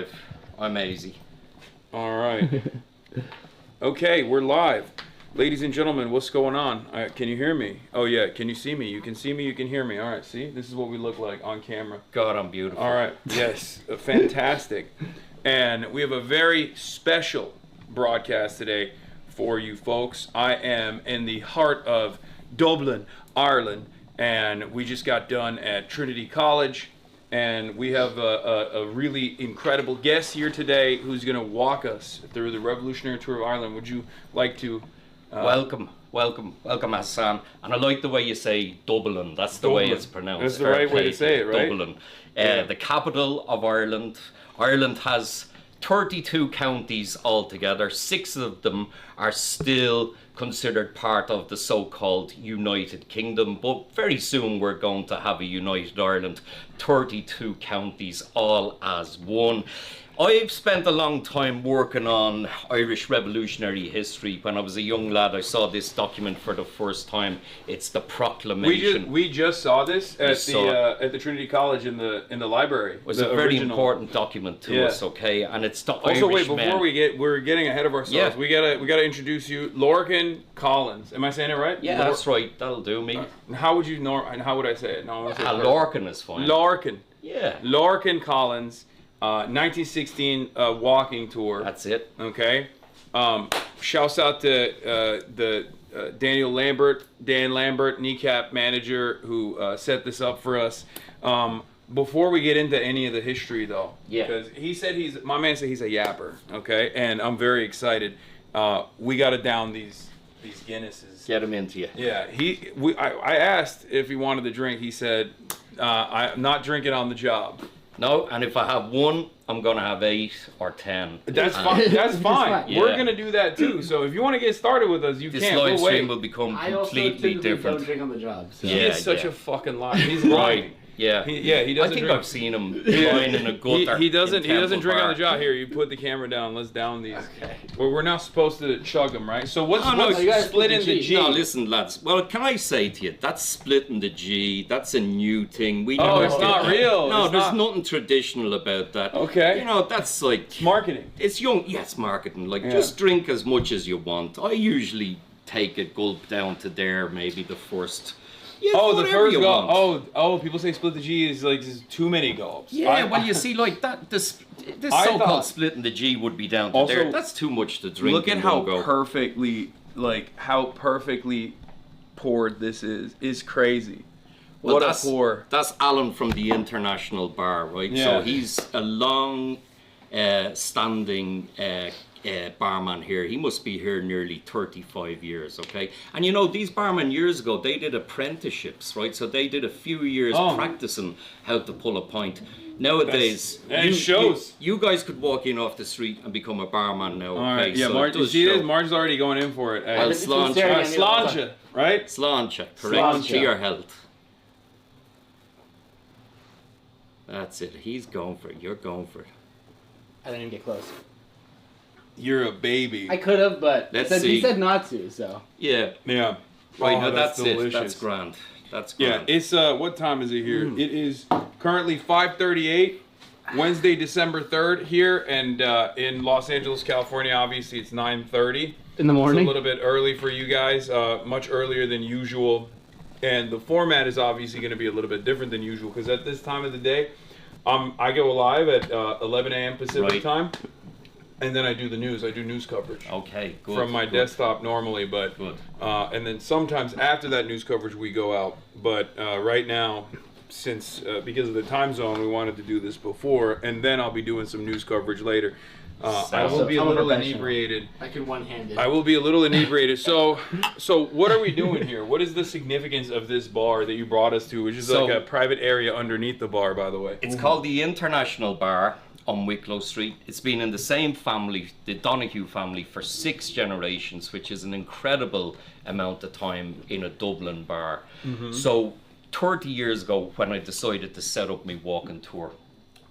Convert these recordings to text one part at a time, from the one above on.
live. I'm Easy. All right. Okay, we're live. Ladies and gentlemen, what's going on? Can you hear me? Oh, yeah. Can you see me? You can see me, you can hear me. All right, see? This is what we look like on camera. God, I'm beautiful. All right. Yes. Fantastic. And we have a very special broadcast today for you folks. I am in the heart of Dublin, Ireland, and we just got done at Trinity College. And we have a really incredible guest here today who's going to walk us through the Revolutionary Tour of Ireland. Would you like to... Welcome, Hassan. And I like the way you say Dublin. That's the way it's pronounced. That's the right way to say it, right? Dublin. The capital of Ireland. Ireland has 32 counties altogether. 6 of them are still considered part of the so-called United Kingdom, but very soon we're going to have a United Ireland. 32 counties all as one. I've spent a long time working on Irish revolutionary history. When I was a young lad, I saw this document for the first time. It's the Proclamation. We just saw this at the Trinity College in the library. It was a very important document to us, okay? And it's the also, Irish wait, before we're getting ahead of ourselves. Yeah. We gotta introduce you, Lorcan Collins. Am I saying it right? Yeah, that's right. That'll do me. How would you know? And how would I say it? No, I say Lorcan is fine. Lorcan. Yeah. Lorcan Collins. 1916 walking tour. That's it. Okay. Shouts out to the Dan Lambert, kneecap manager, who set this up for us. Before we get into any of the history, though, because my man said he's a yapper. Okay, and I'm very excited. We got to down these Guinnesses. Get him into you. Yeah. I asked if he wanted to drink. He said, "I'm not drinking on the job." No, and if I have one, I'm gonna have 8 or 10. That's fine. That's fine. Yeah. We're gonna do that too. So if you want to get started with us, you this can. live We'll stream wait. will become I also completely typically different. don't drink on the job. So. He is such a fucking liar. He's Right. lying. Yeah. He doesn't. I think drink. I've seen him lying in a gutter. He doesn't drink Bar. on the job. Here, you put the camera down. Let's down these. Okay. Well, we're not supposed to chug them, right? So what's you gotta split in the G? No, listen, lads. Well, can I say to you, that's splitting the G. That's a new thing. We Oh, never it's did not that. real. No, It's there's not. nothing traditional about that. Okay. You know, that's like It's marketing. it's young. Yes, marketing. Like just drink as much as you want. I usually take a gulp down to there, maybe the first. Yeah, Oh, the whatever first you gulp. want. Oh, people say split the G is like just too many gulps. Yeah, well, you see, like that. This I so-called thought- splitting the G would be down to Also, there. That's too much to drink. Look at in how one go. perfectly poured this is. It's crazy. Well, What a that's, pour. That's Alan from the International Bar, right? Yeah. So he's a long standing barman here. He must be here nearly 35 years, okay? And you know, these barmen years ago, they did apprenticeships, right? So they did a few years practicing how to pull a pint. Nowadays, It shows. You guys could walk in off the street and become a barman now, All okay? right, yeah, So Marge, it you does see this? show. Marge's already going in for it. Well, It's been staring at me all the time. Sláinte, right? Sláinte, correct? Sláinte. To your health. That's it. He's going for it. You're going for it. I didn't even get close. You're a baby. I could have, but Let's he see. said not to, so. Yeah. Yeah. Right, Oh, no, that's it. delicious. That's grand. That's Yeah, grand. it's what time is it here? It is currently 5:38, Wednesday, December 3rd here, and in Los Angeles, California. Obviously, it's 9:30. In the morning? It's a little bit early for you guys, much earlier than usual, and the format is obviously going to be a little bit different than usual because at this time of the day, I go live at 11 a.m. Pacific time. And then I do the news. I do news coverage. Okay, good. From my desktop normally, but Good. And then sometimes after that news coverage we go out. But right now, since because of the time zone, we wanted to do this before, and then I'll be doing some news coverage later. I will be a I'm a little professional. inebriated. I can one-handed. I will be a little inebriated. So what are we doing here? What is the significance of this bar that you brought us to, which is like a private area underneath the bar, by the way? It's called the International Bar on Wicklow Street. It's been in the same family, the Donahue family, for 6 generations, which is an incredible amount of time in a Dublin bar. So 30 years ago, when I decided to set up my walking tour,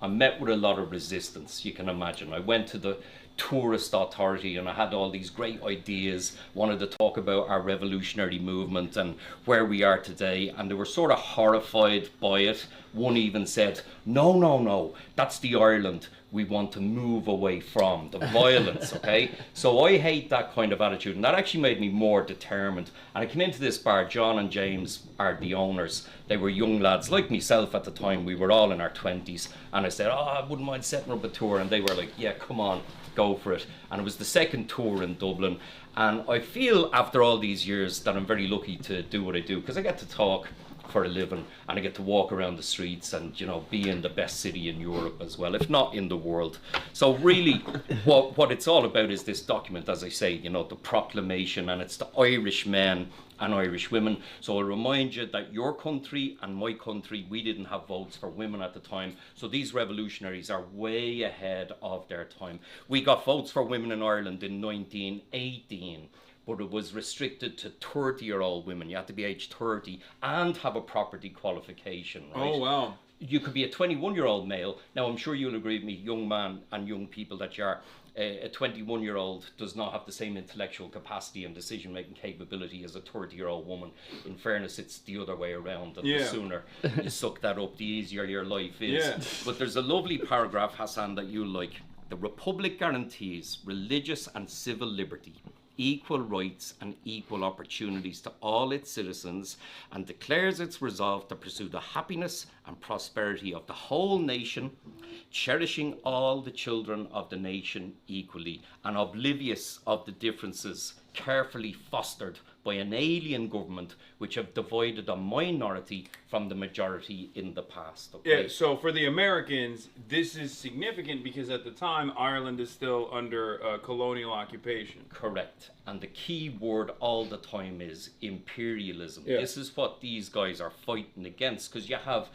I met with a lot of resistance, you can imagine. I went to the tourist authority, and I had all these great ideas, wanted to talk about our revolutionary movement and where we are today, and they were sort of horrified by it. One even said, no, that's the Ireland we want to move away from, the violence, okay? So I hate that kind of attitude, and that actually made me more determined. And I came into this bar. John and James are the owners. They were young lads like myself at the time. We were all in our 20s, and I said, I wouldn't mind setting up a tour, and they were like, yeah, come on, go for it. And it was the second tour in Dublin, and I feel after all these years that I'm very lucky to do what I do, because I get to talk for a living, and I get to walk around the streets and, you know, be in the best city in Europe as well, if not in the world. So really what it's all about is this document, as I say, you know, the proclamation, and it's the Irish men and Irish women. So I'll remind you that your country and my country, we didn't have votes for women at the time. So these revolutionaries are way ahead of their time. We got votes for women in Ireland in 1918. But it was restricted to 30-year-old women. You had to be age 30 and have a property qualification, right? Oh, wow. You could be a 21-year-old male. Now, I'm sure you'll agree with me, young man and young people, that you are. A 21-year-old does not have the same intellectual capacity and decision-making capability as a 30-year-old woman. In fairness, it's the other way around. And the sooner you suck that up, the easier your life is. Yeah. But there's a lovely paragraph, Hasan, that you'll like. The Republic guarantees religious and civil liberty, equal rights and equal opportunities to all its citizens, and declares its resolve to pursue the happiness and prosperity of the whole nation, cherishing all the children of the nation equally, and oblivious of the differences carefully fostered by an alien government which have divided a minority from the majority in the past. Okay? Yeah, so for the Americans, this is significant because at the time, Ireland is still under colonial occupation. Correct. And the key word all the time is imperialism. Yeah. This is what these guys are fighting against, because you have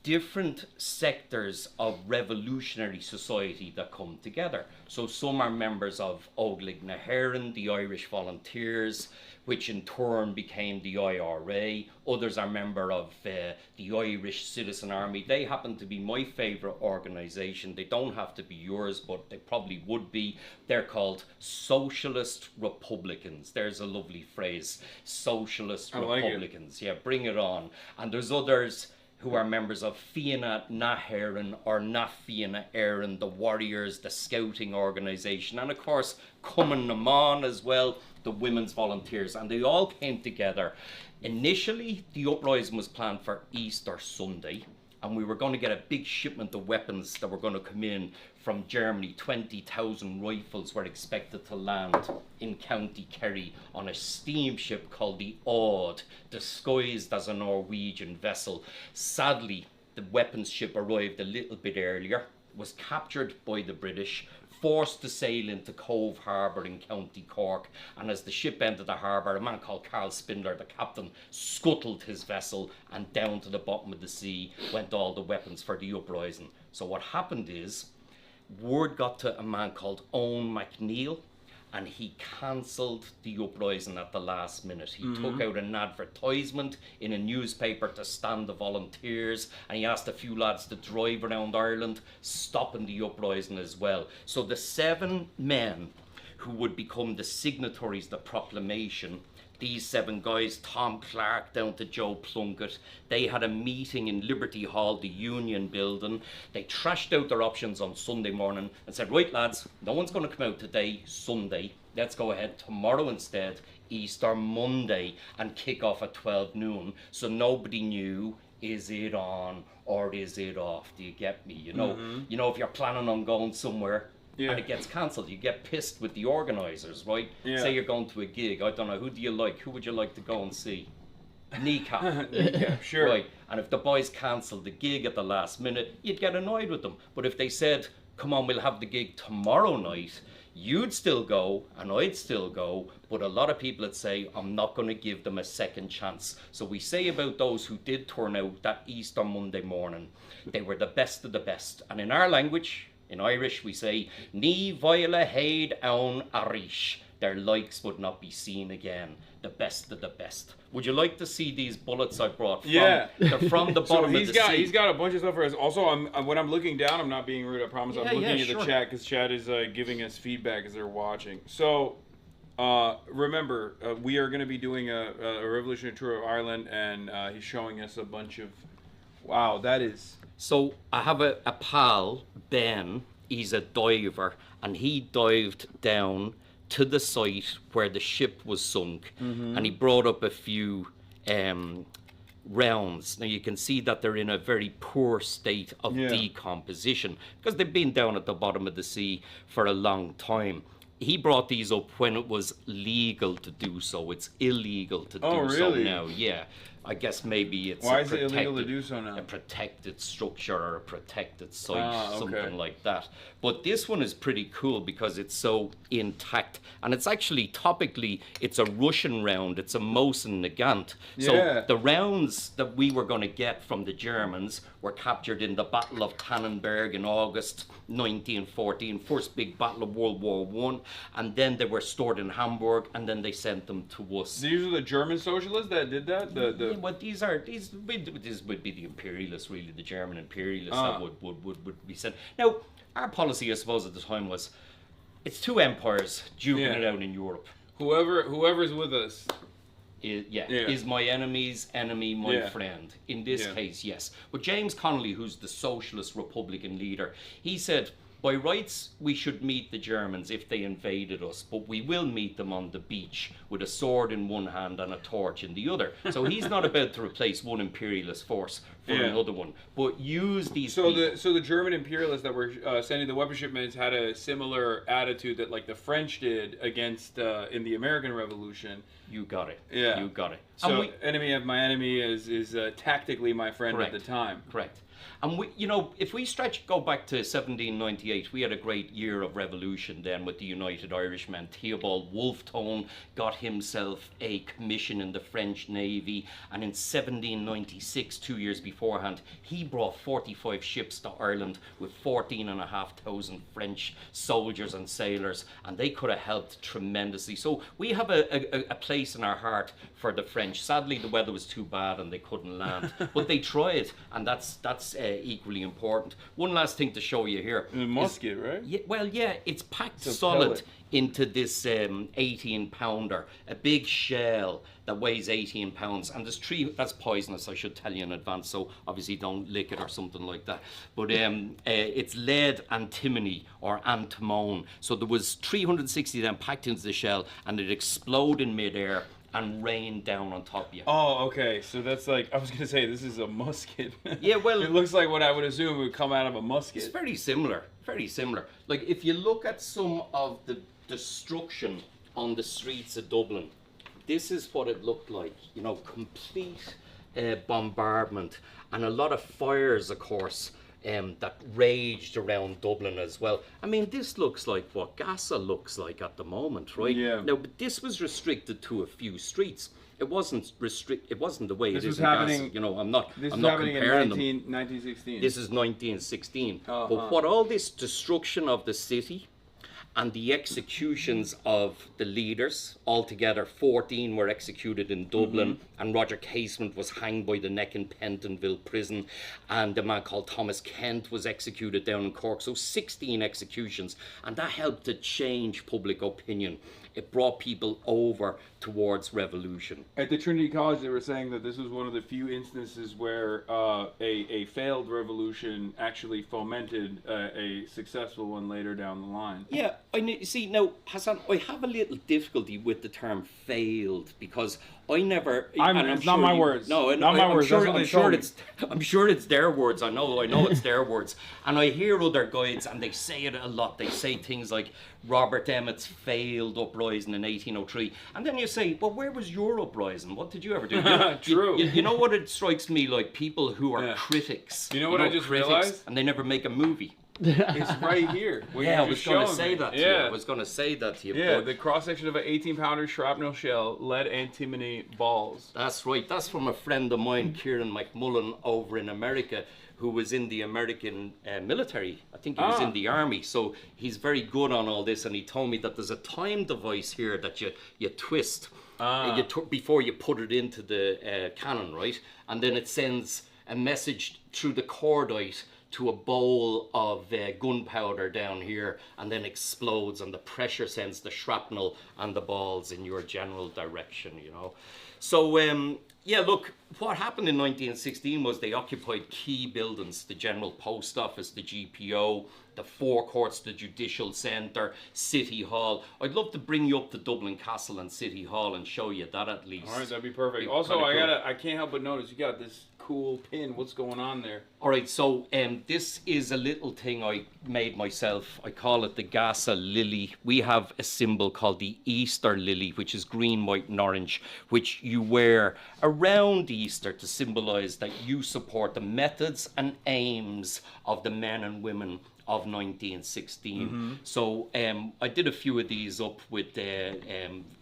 different sectors of revolutionary society that come together. So some are members of Óglaigh na hÉireann, the Irish Volunteers, which in turn became the IRA. Others are member of the Irish Citizen Army. They happen to be my favourite organisation. They don't have to be yours, but they probably would be. They're called Socialist Republicans. There's a lovely phrase, Socialist Republicans. Yeah, bring it on. And there's others who are members of Fianna na hÉireann or na Fianna Éireann, the Warriors, the Scouting organisation, and of course Cumann na Mán as well, the Women's Volunteers, and they all came together. Initially, the uprising was planned for Easter Sunday, and we were going to get a big shipment of weapons that were going to come in from Germany. 20,000 rifles were expected to land in County Kerry on a steamship called the Aud, disguised as a Norwegian vessel. Sadly, the weapons ship arrived a little bit earlier, was captured by the British, forced to sail into Cove Harbour in County Cork, and as the ship entered the harbour, a man called Carl Spindler, the captain, scuttled his vessel, and down to the bottom of the sea went all the weapons for the uprising. So what happened is, word got to a man called Owen MacNeill, and he cancelled the uprising at the last minute. He took out an advertisement in a newspaper to stand the volunteers, and he asked a few lads to drive around Ireland, stopping the uprising as well. So the 7 men who would become the signatories of the proclamation, these 7 guys, Tom Clark down to Joe Plunkett, they had a meeting in Liberty Hall, the Union building. They trashed out their options on Sunday morning and said, right lads, no one's going to come out today, Sunday. Let's go ahead tomorrow instead, Easter Monday, and kick off at 12 noon. So nobody knew, is it on or is it off? Do you get me? You know, if you're planning on going somewhere, and it gets cancelled, you get pissed with the organisers, right? Say you're going to a gig, I don't know, who do you like? Who would you like to go and see? Kneecap. Kneecap, sure. Right, and if the boys cancelled the gig at the last minute, you'd get annoyed with them. But if they said, come on, we'll have the gig tomorrow night, you'd still go and I'd still go, but a lot of people would say, I'm not going to give them a second chance. So we say about those who did turn out that Easter Monday morning, they were the best of the best. And in our language, in Irish, we say, Ní bhaile héad ann arish. their likes would not be seen again. The best of the best. Would you like to see these bullets I brought? Yeah. They're from the bottom of the sea. He's got a bunch of stuff for us. Also, when I'm looking down, I'm not being rude. I promise. I'm looking at sure. the chat because chat is giving us feedback as they're watching. So. Remember, we are going to be doing a revolutionary tour of Ireland, and he's showing us a bunch of. Wow, that is. So I have a pal, Ben. He's a diver, and he dived down to the site where the ship was sunk, and he brought up a few rounds. Now you can see that they're in a very poor state of decomposition because they've been down at the bottom of the sea for a long time. He brought these up when it was legal to do so. It's illegal to do so now. Yeah. I guess maybe it's Why is it illegal to do so now? A protected structure or a protected site, something like that. But this one is pretty cool because it's so intact, and it's actually topically, it's a Russian round. It's a Mosin Nagant. So the rounds that we were going to get from the Germans were captured in the Battle of Tannenberg in August 1914, first big battle of World War One, and then they were stored in Hamburg, and then they sent them to us. These are the German socialists that did that. But these would be the imperialists, really, the German imperialists that would be sent. Now, our policy, I suppose, at the time was, it's two empires duking it out in Europe. Whoever's with us is my enemy's enemy my friend. In this case, yes. But James Connolly, who's the socialist Republican leader, he said, by rights, we should meet the Germans if they invaded us, but we will meet them on the beach with a sword in one hand and a torch in the other. So he's not about to replace one imperialist force for another one, but use these So the German imperialists that were sending the weapon shipments had a similar attitude that like the French did against in the American Revolution. You got it. Yeah. You got it. So enemy of my enemy is tactically my friend Correct. at the time. Correct. And we, if we go back to 1798, we had a great year of revolution then with the United Irishmen. Theobald Wolfe got himself a commission in the French Navy, and in 1796, 2 years beforehand, he brought 45 ships to Ireland with 14,500 French soldiers and sailors, and they could have helped tremendously. So we have a place in our heart for the French. Sadly, the weather was too bad and they couldn't land, but they tried, and that's equally important. One last thing to show you here. A musket, right? Yeah, it's packed It's a solid pellet. into this 18-pounder, a big shell that weighs 18 pounds, and there's that's poisonous, I should tell you in advance, so obviously don't lick it or something like that. But it's lead antimony or antimone. So there was 360 of them packed into the shell, and it exploded in midair and rain down on top of you. Oh, okay. So that's like, I was going to say, this is a musket. Yeah, well... It looks like what I would assume would come out of a musket. It's very similar. Very similar. Like, if you look at some of the destruction on the streets of Dublin, this is what it looked like. Complete bombardment. And a lot of fires, of course, that raged around Dublin as well. I mean, this looks like what Gaza looks like at the moment, right? Yeah. Now, but this was restricted to a few streets. It wasn't It wasn't the way This it was is in happening. Gaza. I'm not. This I'm was not happening in comparing them. 1916. This is 1916. Uh-huh. But what all this destruction of the city and the executions of the leaders, altogether 14 were executed in Dublin, and Roger Casement was hanged by the neck in Pentonville prison, and a man called Thomas Kent was executed down in Cork. So 16 executions, and that helped to change public opinion. It brought people over towards revolution. At the Trinity College, they were saying that this was one of the few instances where a failed revolution actually fomented a successful one later down the line. Yeah, see now, Hasan, I have a little difficulty with the term "failed" because I never. It's not my words. No, not my words. That's what I'm they sure told me. I'm sure it's their words. I know it's their words, and I hear other guides, and they say it a lot. They say things like Robert Emmet's failed uprising in 1803, and then you say, well, where was your uprising? What did you ever do? True. You know what it strikes me like? People who are critics. You know what I just realized? And they never make a movie. It's right here. I was going to say that to you. Yeah. I was going to say that to you. Yeah, but the cross-section of an 18-pounder shrapnel shell, lead antimony balls. that's right. That's from a friend of mine, Kieran McMullen, over in America, who was in the American military. I think he was in the army, so he's very good on all this. And he told me that there's a time device here that you twist before you put it into the cannon, right? And then it sends a message through the cordite to a bowl of gunpowder down here, and then explodes, and the pressure sends the shrapnel and the balls in your general direction, you know. So yeah, look, what happened in 1916 was they occupied key buildings: the General Post Office, the GPO, the Four Courts, the Judicial Centre, City Hall. I'd love to bring you up to Dublin Castle and City Hall and show you that at least. All right, that'd be perfect. Also, I can't help but notice you got this cool pin. What's going on there? All right, so this is a little thing I made myself. I call it the Gaza lily. We have a symbol called the Easter lily, which is green, white, and orange, which you wear around Easter to symbolize that you support the methods and aims of the men and women of 1916. So I did a few of these up with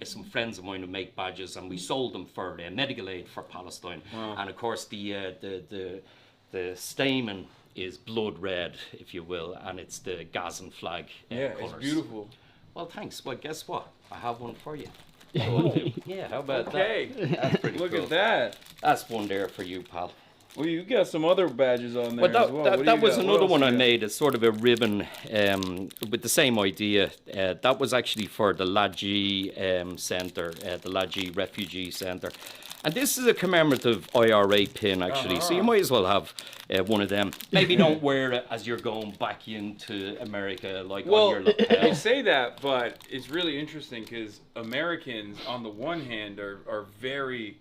some friends of mine who make badges, and we sold them for medical aid for Palestine. And of course the stamen is blood red, if you will, and it's the Gazan flag Yeah, colours. it's beautiful. Well, thanks. Well, guess what? I have one for you. Yeah, how about Okay, that? That's pretty look cool. at that. That's one there for you, pal. Well, you got some other badges on there But that, as well. that, What do that you was got? What another else one you I got? made. It's sort of a ribbon with the same idea. That was actually for the Laji Centre, the Laji Refugee Centre. And this is a commemorative IRA pin, actually. So you might as well have one of them. Maybe don't wear it as you're going back into America, like on Well, your you lapel. say that, but it's really interesting because Americans, on the one hand, are very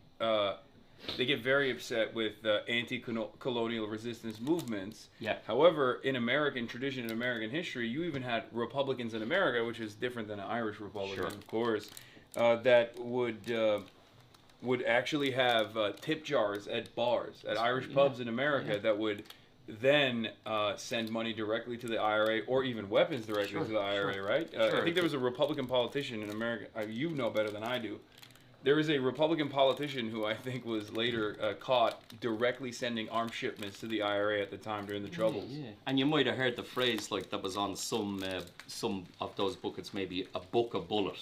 they get very upset with anti-colonial resistance movements. Yeah. However, in American tradition and American history, you even had Republicans in America, which is different than an Irish Republican, of course, that would actually have tip jars at bars, at Irish pubs in America that would then send money directly to the IRA or even weapons directly to the IRA, right? I think there was a Republican politician in America, you know better than I do. There is a Republican politician who I think was later caught directly sending arms shipments to the IRA at the time during the Troubles. Yeah. And you might have heard the phrase like that was on some of those buckets, maybe a book a bullet,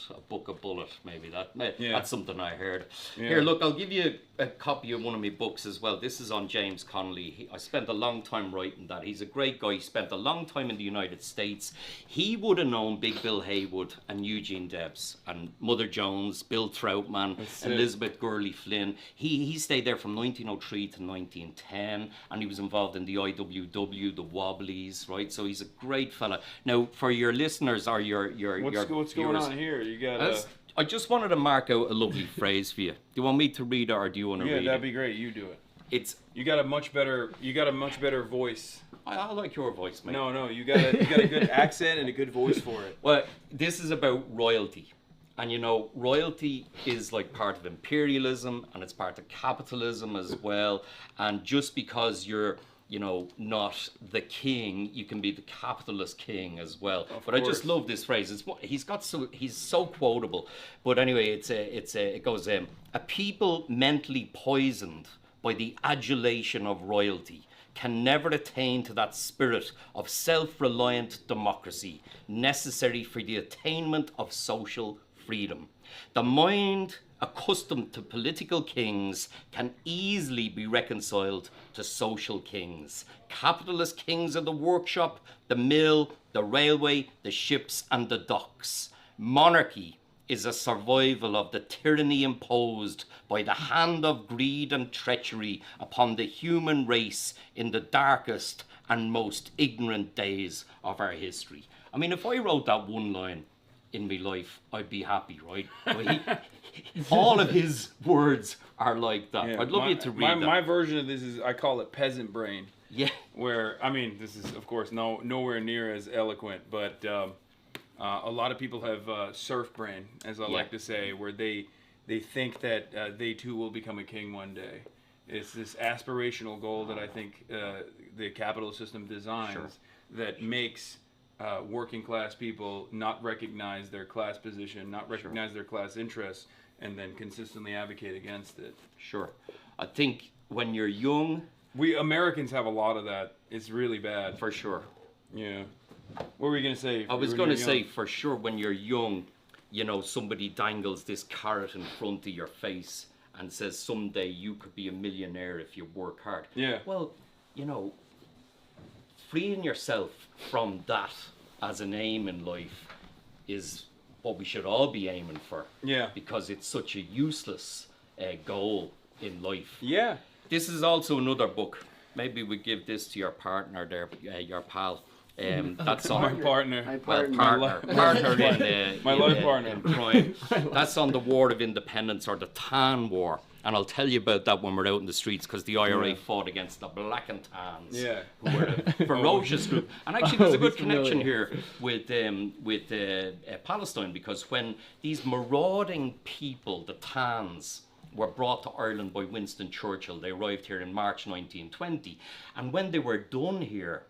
maybe that's something I heard. Yeah. Here, look, I'll give you a copy of one of my books as well. This is on James Connolly. I spent a long time writing that. He's a great guy. He spent a long time in the United States. He would have known Big Bill Haywood and Eugene Debs and Mother Jones, Bill Troutman, Elizabeth Gurley Flynn. He stayed there from 1903 to 1910, and he was involved in the IWW, the Wobblies, right? So he's a great fella. Now, for your listeners or your What's going viewers, on here? You got I just wanted to mark out a lovely phrase for you. Do you want me to read it, or do you want to read that'd it? be great. You do it. You got a much better voice. I like your voice, mate. No, you got a good accent and a good voice for it. Well, this is about royalty. And you know, royalty is like part of imperialism, and it's part of capitalism as well. And just because you're, you know, not the king, you can be the capitalist king as well. But I just love this phrase. He's so quotable. But anyway, it goes a people mentally poisoned by the adulation of royalty can never attain to that spirit of self-reliant democracy necessary for the attainment of social freedom. The mind accustomed to political kings can easily be reconciled to social kings. Capitalist kings of the workshop, the mill, the railway, the ships, and the docks. Monarchy is a survival of the tyranny imposed by the hand of greed and treachery upon the human race in the darkest and most ignorant days of our history. I mean, if I wrote that one line in my life, I'd be happy, right? But all of his words are like that. Yeah, I'd love you to read that. My version of this is, I call it peasant brain. Yeah. Where, I mean, this is, of course, nowhere near as eloquent, but a lot of people have surf brain, as I like to say, where they think that they too will become a king one day. It's this aspirational goal that I think the capitalist system designs that makes working class people not recognize their class position, not recognize their class interests, and then consistently advocate against it. Sure. I think when you're young We Americans have a lot of that. It's really bad. For sure. Yeah. What were you gonna say? I was when going you to were say, young? for sure, when you're young, you know, somebody dangles this carrot in front of your face and says, someday you could be a millionaire if you work hard. Yeah. Well, you know, freeing yourself from that as an aim in life is what we should all be aiming for. Yeah. Because it's such a useless goal in life. Yeah. This is also another book. Maybe we give this to your partner there, your pal. That's My on partner. My well, partner. partner in My life partner. in crime. That's on the War of Independence, or the Tan War, and I'll tell you about that when we're out in the streets, because the IRA Yeah. fought against the Black and Tans, Yeah. who were a ferocious group. And actually, there's a good he's connection familiar. here with Palestine, because when these marauding people, the Tans, were brought to Ireland by Winston Churchill, they arrived here in March 1920, and when they were done here,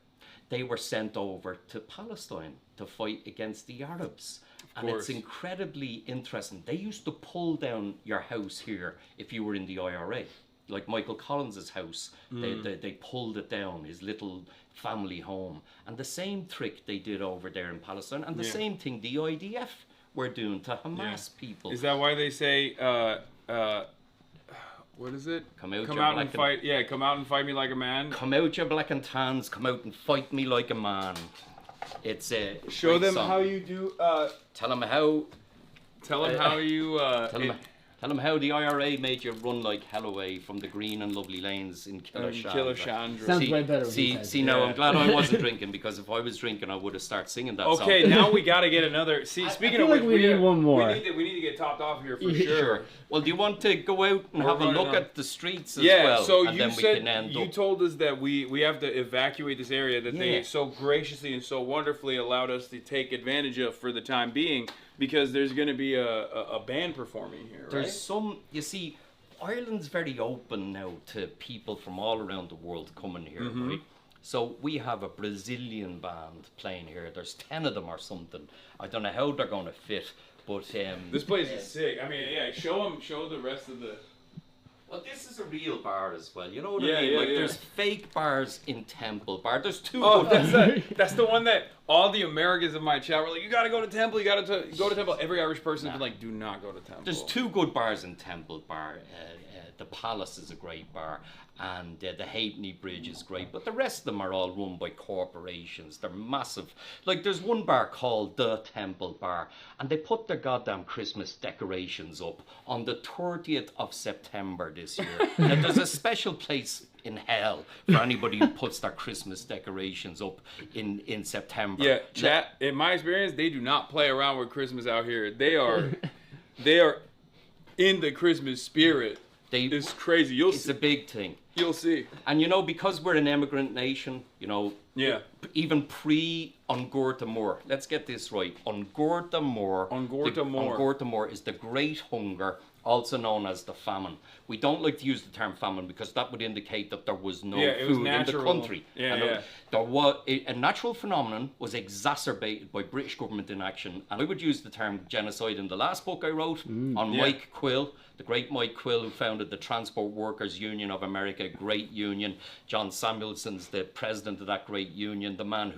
they were sent over to Palestine to fight against the Arabs. And course. it's incredibly interesting. They used to pull down your house here if you were in the IRA. Like Michael Collins's house, they pulled it down, his little family home. And the same trick they did over there in Palestine, and the Yeah. same thing the IDF were doing to Hamas people. Is that why they say what is it? Come out, Come you out black and and- fight. Yeah, come out and fight me like a man. Come out, you Black and Tans, come out and fight me like a man. It's a Show great them song. how you do. Tell them how. Tell them how you. Tell them how the IRA made you run like hell away from the green and lovely lanes in Killashandra. Killashandra. Sounds way better when he says it. Now Yeah. I'm glad I wasn't drinking, because if I was drinking, I would have started singing that song. Okay, now we got to get another. See, I speaking feel of like which, we need one more. We need to get topped off here for Yeah. sure. Well, do you want to go out and We're have a running look on. at the streets as Yeah, well? so and you then said we can end you up. told us that we have to evacuate this area that they Yeah. so graciously and so wonderfully allowed us to take advantage of for the time being, because there's going to be a band performing here, There's right? some, you see, Ireland's very open now to people from all around the world coming here, Mm-hmm. right? So we have a Brazilian band playing here. There's 10 of them or something. I don't know how they're going to fit, but This place is sick. I mean, yeah, show the rest of the. well, this is a real bar as well. You know what Yeah, I mean? yeah, Like, yeah. there's fake bars in Temple Bar. There's two. Oh, good that's the one that all the Americans of my chat were like, you gotta go to Temple, you gotta go to Temple. Every Irish person has been like, do not go to Temple. There's two good bars in Temple Bar. The Palace is a great bar, and the Halfpenny Bridge is great. But the rest of them are all run by corporations. They're massive. Like, there's one bar called the Temple Bar, and they put their goddamn Christmas decorations up on the 30th of September this year. Now, there's a special place in hell for anybody who puts their Christmas decorations up in September. Yeah, chat. In my experience, they do not play around with Christmas out here. They are in the Christmas spirit. It's crazy. It's a big thing. You'll see. And you know, because we're an immigrant nation, you know, Yeah. even pre-Ungurta Moor, let's get this right. Ungurta Moor. Ungurta Moor. Ungurta Moor is the Great Hunger, also known as the famine. We don't like to use the term famine because that would indicate that there was no Yeah, it was food in the natural. country. Yeah, And yeah. There was a natural phenomenon was exacerbated by British government inaction, and I would use the term genocide in the last book I wrote on Yeah. Mike Quill, the great Mike Quill, who founded the Transport Workers Union of America, great union. John Samuelson's the president of that great union, the man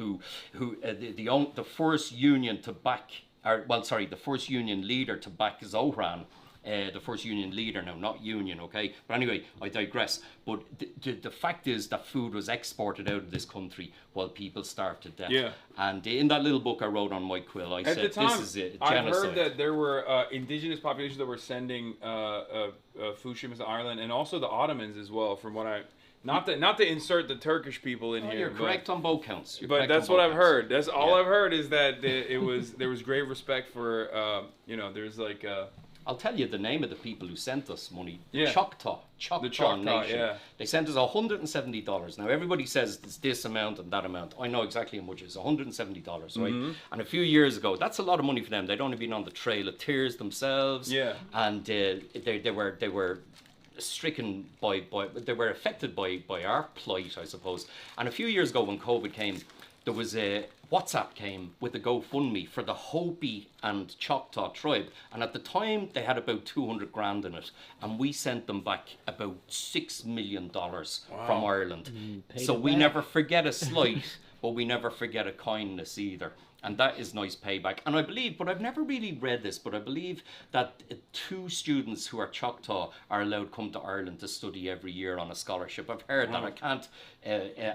the first union to back, the first union leader to back Zohran. The first union leader now, not union, okay? But anyway, I digress. But the fact is that food was exported out of this country while people starved to death. Yeah. And in that little book I wrote on Mike Quill, I At said the time, this is a I've genocide. heard that there were indigenous populations that were sending food shipments to Ireland, and also the Ottomans as well. From what I, not to insert the Turkish people in Oh, here, you're but- correct on both counts. You're But correct that's on what both I've counts. heard. That's all Yeah. I've heard is that there was great respect for there's like I'll tell you the name of the people who sent us money. Yeah. Choctaw The Choctaw, Nation. yeah. They sent us $170. Now everybody says it's this amount and that amount. I know exactly how much it is. $170, right? Mm-hmm. And a few years ago, that's a lot of money for them. They'd only been on the Trail of Tears themselves. Yeah. And they were stricken they were affected by our plight, I suppose. And a few years ago when COVID came, there was a WhatsApp came with a GoFundMe for the Hopi and Choctaw tribe, and at the time they had about 200 grand in it, and we sent them back about $6 million from Ireland. So we never forget a slight, but we never forget a kindness either. And that is nice payback. And I believe, but I've never really read this, but I believe that 2 students who are Choctaw are allowed to come to Ireland to study every year on a scholarship. I've heard that. I can't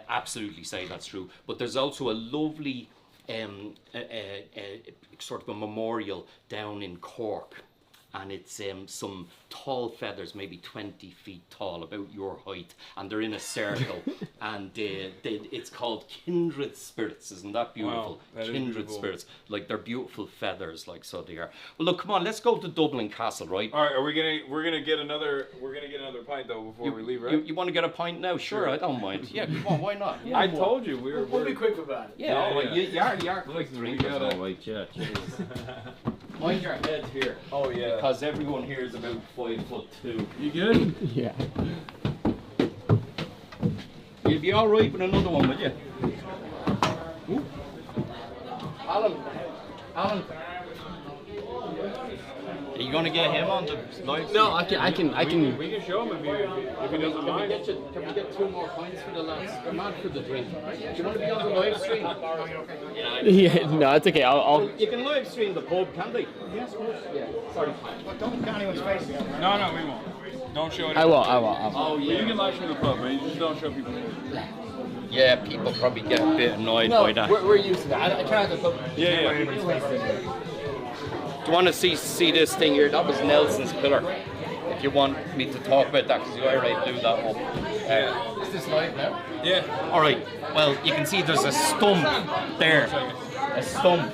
absolutely say that's true. But there's also a lovely sort of a memorial down in Cork. And it's some tall feathers, maybe 20 feet tall, about your height, and they're in a circle, and it's called Kindred Spirits. Isn't that beautiful? Wow, that is Kindred beautiful. Spirits, like they're beautiful feathers, like so they are. Well, look, come on, let's go to Dublin Castle, right? All right, we're gonna get another pint though before we leave, right? You want to get a pint now? Sure, I don't mind. Yeah, come on, why not? Yeah, I come on. told you We'll be quick about it. Yeah, all right. Yeah. You are quick drinkers, gotta- all right. Yeah, jeez. Mind your head here. Oh yeah. Because everyone here is about 5'2". You good? Yeah. You'll be all right with another one, will you? Ooh. Alan. Are you going to get him on the live? No, I can. We can show him if he doesn't mind. Can we get 2 more pints for the lads? I'm out for the drink. Do you want to be on the live stream? Yeah, no, it's okay. I'll. You can live stream the pub, can they? Yes, of course. Yeah. Sorry. But don't get anyone's face. No, we won't. Don't show it. I will. Oh, You can live stream the club, but you just don't show people. Yeah, people probably get a bit annoyed No, by that. we're used to that. I try not to put Yeah. anybody's face in there. Do you want to see this thing here? That was Nelson's pillar. If you want me to talk about that, because you already blew that up. Is this live now? Yeah. All right. Well, you can see there's a stump there. A stump.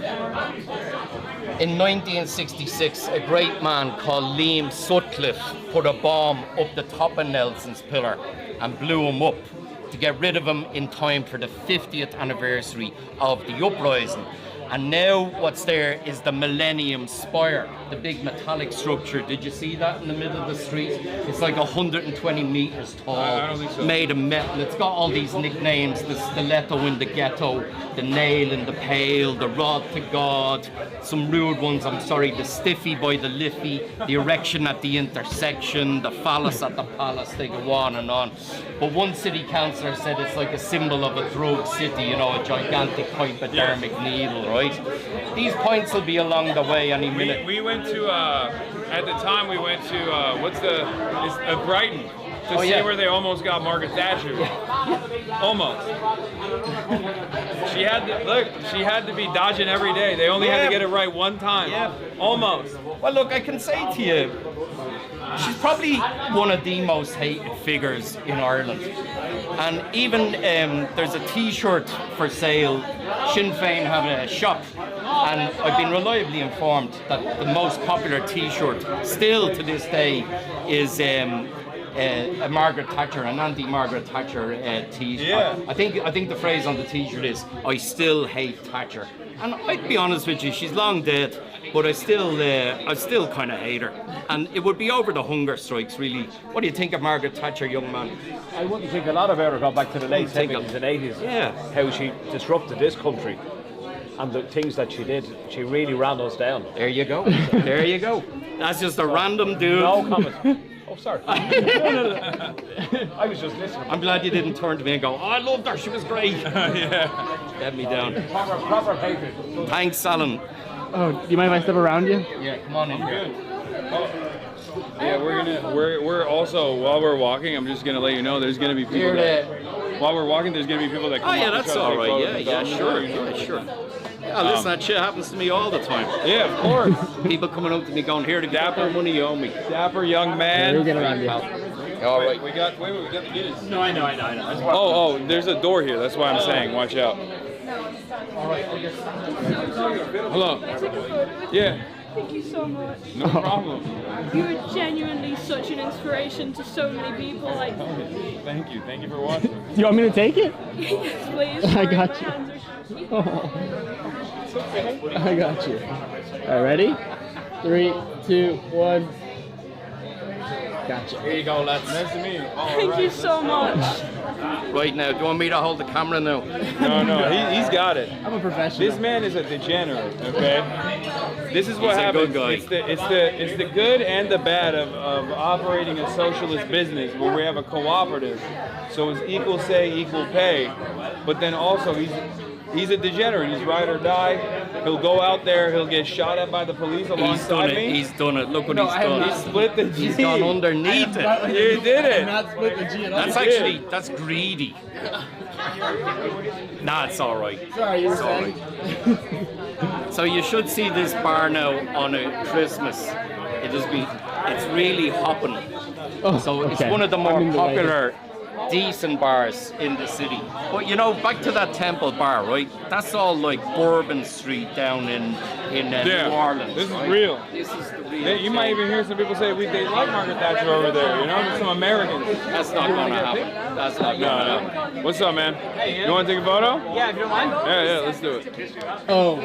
In 1966, a great man called Liam Sutcliffe put a bomb up the top of Nelson's pillar and blew him up to get rid of him in time for the 50th anniversary of the uprising. And now what's there is the Millennium Spire, the big metallic structure. Did you see that in the middle of the street? It's like 120 meters tall, I don't think so. made of metal. It's got all these nicknames: the stiletto in the ghetto, the nail in the pail, the rod to God, some rude ones, I'm sorry, the stiffy by the Liffey, the erection at the intersection, the phallus at the palace. They go on and on. But one city councillor said it's like a symbol of a drug city, you know, a gigantic hypodermic needle, right? These points will be along the way any minute. We went to at the time we went to Brighton to see where they almost got Margaret Thatcher. Almost. She had to be dodging every day. They only had to get it right one time. Yeah. Almost. Well, look, I can say to you, she's probably one of the most hated figures in Ireland. And even there's a T-shirt for sale. Sinn Féin have a shop, and I've been reliably informed that the most popular T-shirt still to this day is a Margaret Thatcher, an anti-Margaret Thatcher T-shirt. Yeah. I think the phrase on the T-shirt is "I still hate Thatcher," and I'd be honest with you, she's long dead, but I still kind of hate her. And it would be over the hunger strikes, really. What do you think of Margaret Thatcher, young man? I wouldn't think a lot about her going back to the late Think 70s and 80s. Yeah. How she disrupted this country and the things that she did. She really ran us down. There you go. There you go. That's just a random dude. No comment. Oh, sorry. No. I was just listening. I'm glad you didn't turn to me and go, "Oh, I loved her. She was great." Yeah. Get me down. Proper patriot. Thanks, Alan. Oh, do you mind if I step around you? Yeah, come on in here. Yeah, we're also, while we're walking, I'm just gonna let you know there's gonna be people while we're walking, there's gonna be people that come Oh yeah, up and that's try to all take right. photos Yeah, and yeah, stuff. sure, yeah, sure. Yeah, listen, that shit happens to me all the time. Yeah, of course. People coming up to me going, "Here, to dapper money you owe me." Dapper young man. We'll get around you. All right. We got the Guinness. No, I know. That's why. Oh, there's a door here. That's why I'm saying, watch out. Hello. Yeah, Thank you so much. no problem. You're genuinely such an inspiration to so many people. Like, Thank you for watching. Do you want me to take it? yes, please. I Sorry, got my you. hands are shaky. I got you. All right, ready? 3, 2, 1. Gotcha. Here you go, lads. Nice to meet you. Thank you so much. Right now, do you want me to hold the camera now? No, he's got it. I'm a professional. This man is a degenerate, okay? This is what He's a happens. good guy. It's the good and the bad of operating a socialist business where we have a cooperative. So it's equal say, equal pay. But then also he's a degenerate. He's ride or die. He'll go out there, he'll get shot at by the police He's done alongside it. me. He's done it. Look what he's I have done. not. He split the G. He's gone underneath it. You did it. Not split the G at all. That's greedy. Nah, it's all right. Sorry, you were saying. So you should see this bar now on a Christmas. It's really hopping. So it's okay. one of the more I'm in the way. popular, decent bars in the city. But you know, back to that Temple bar, right? That's all like Bourbon Street down in New Orleans. This is right? real. This is the real. You might even hear some people say they like Margaret Thatcher over there. You know, some Americans. That's not going to happen. That's not going to happen. What's up, man? You want to take a photo? Yeah, if you don't mind. Yeah, let's do it. Oh,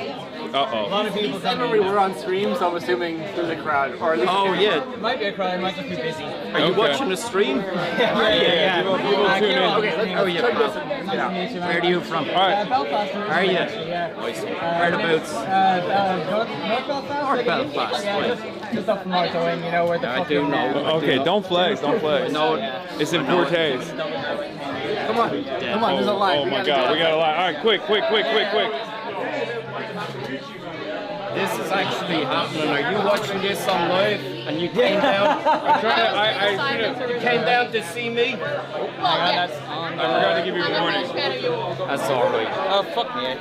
Uh-oh. a lot of people. I remember we were on stream, so I'm assuming there's a crowd. Or at least Oh yeah. it might be a crowd. It might just be busy. Are you Okay. watching the stream? Yeah. People tune in. Okay, let's Oh, yeah, check pal. this out. Where are you from? All right. Belfast. Are you? Yeah. Nice. Whereabouts? North Belfast. North Belfast. Yeah, Right. just up from Martowing, you know where the I fucking, do know. Okay, don't flex. Don't flex. No. It's in poor taste. Come on, there's a line. Oh my God, we got a line. All right, quick. This is actually happening. Are you watching this on live? And you came down? You came down to see me? I forgot to give you a warning. That's all right. Oh, fuck me.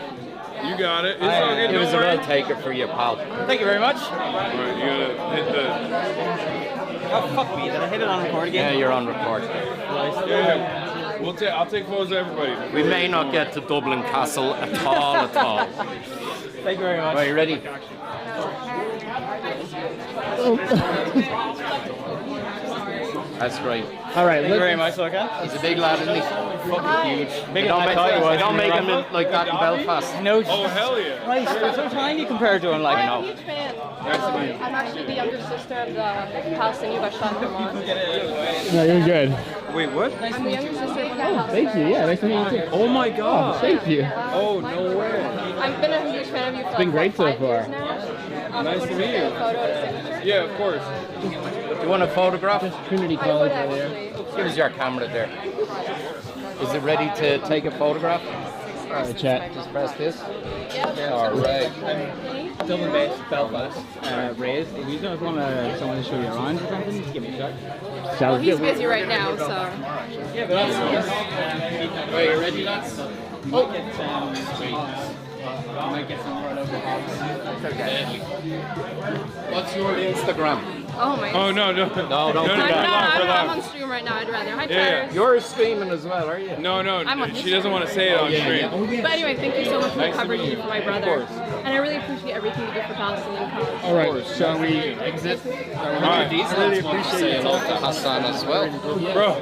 You got it. It's all good. It was Don't a worry. real taker for you, pal. Thank you very much. All right, you gotta hit the. Oh, fuck me. Did I hit it on record Yeah, again? you're on record. Yeah. I'll take photos of everybody. We may not get to Dublin Castle at all. Thank you very much. Right, you ready? That's great. All right, thank you very much, Lorcan. He's a big lad, isn't he? Fucking huge. Bigger They don't than I make, thought he was. they don't make him like that in Belfast. No, Oh hell yeah! right, you're so tiny compared to him, like. I know. I'm a huge fan. I'm actually the younger sister of the Palestinian who got shot in Vermont. No, you're good. Wait, what? I'm the younger sister of the guy. Thank you. Yeah, nice to meet you too. Oh my God! Thank you. Oh no way! I've been a huge fan of you for been great so 5 years far. now. Nice Would to you meet take you. a photo and signature? Yeah, of course. Do you want a photograph? Trinity I College would right there. actually. Here's your camera there. Is it ready to take a photograph? Alright, chat. Just press this. Yep. All right. Dublin based, Belfast, raised. If you don't want someone to show you around or something, just give me a shot. Well, he's busy right now, so. Yeah, but that's Right, you ready, lads? I might get some right over hogs. Okay. What's your Instagram? Oh my. Oh no! No, don't I'm do that. not on stream right now. I'd rather. Hi, Yeah. Tyler. You're streaming as well, are you? No, I'm on she doesn't want to say it on stream. But anyway, thank you so much for the Nice to coverage meet you you. for my Of brother. course. And I really appreciate everything you do for Palestinian cause. All right, shall we exit? All right, I really appreciate it. Talk to Hassan as well. bro.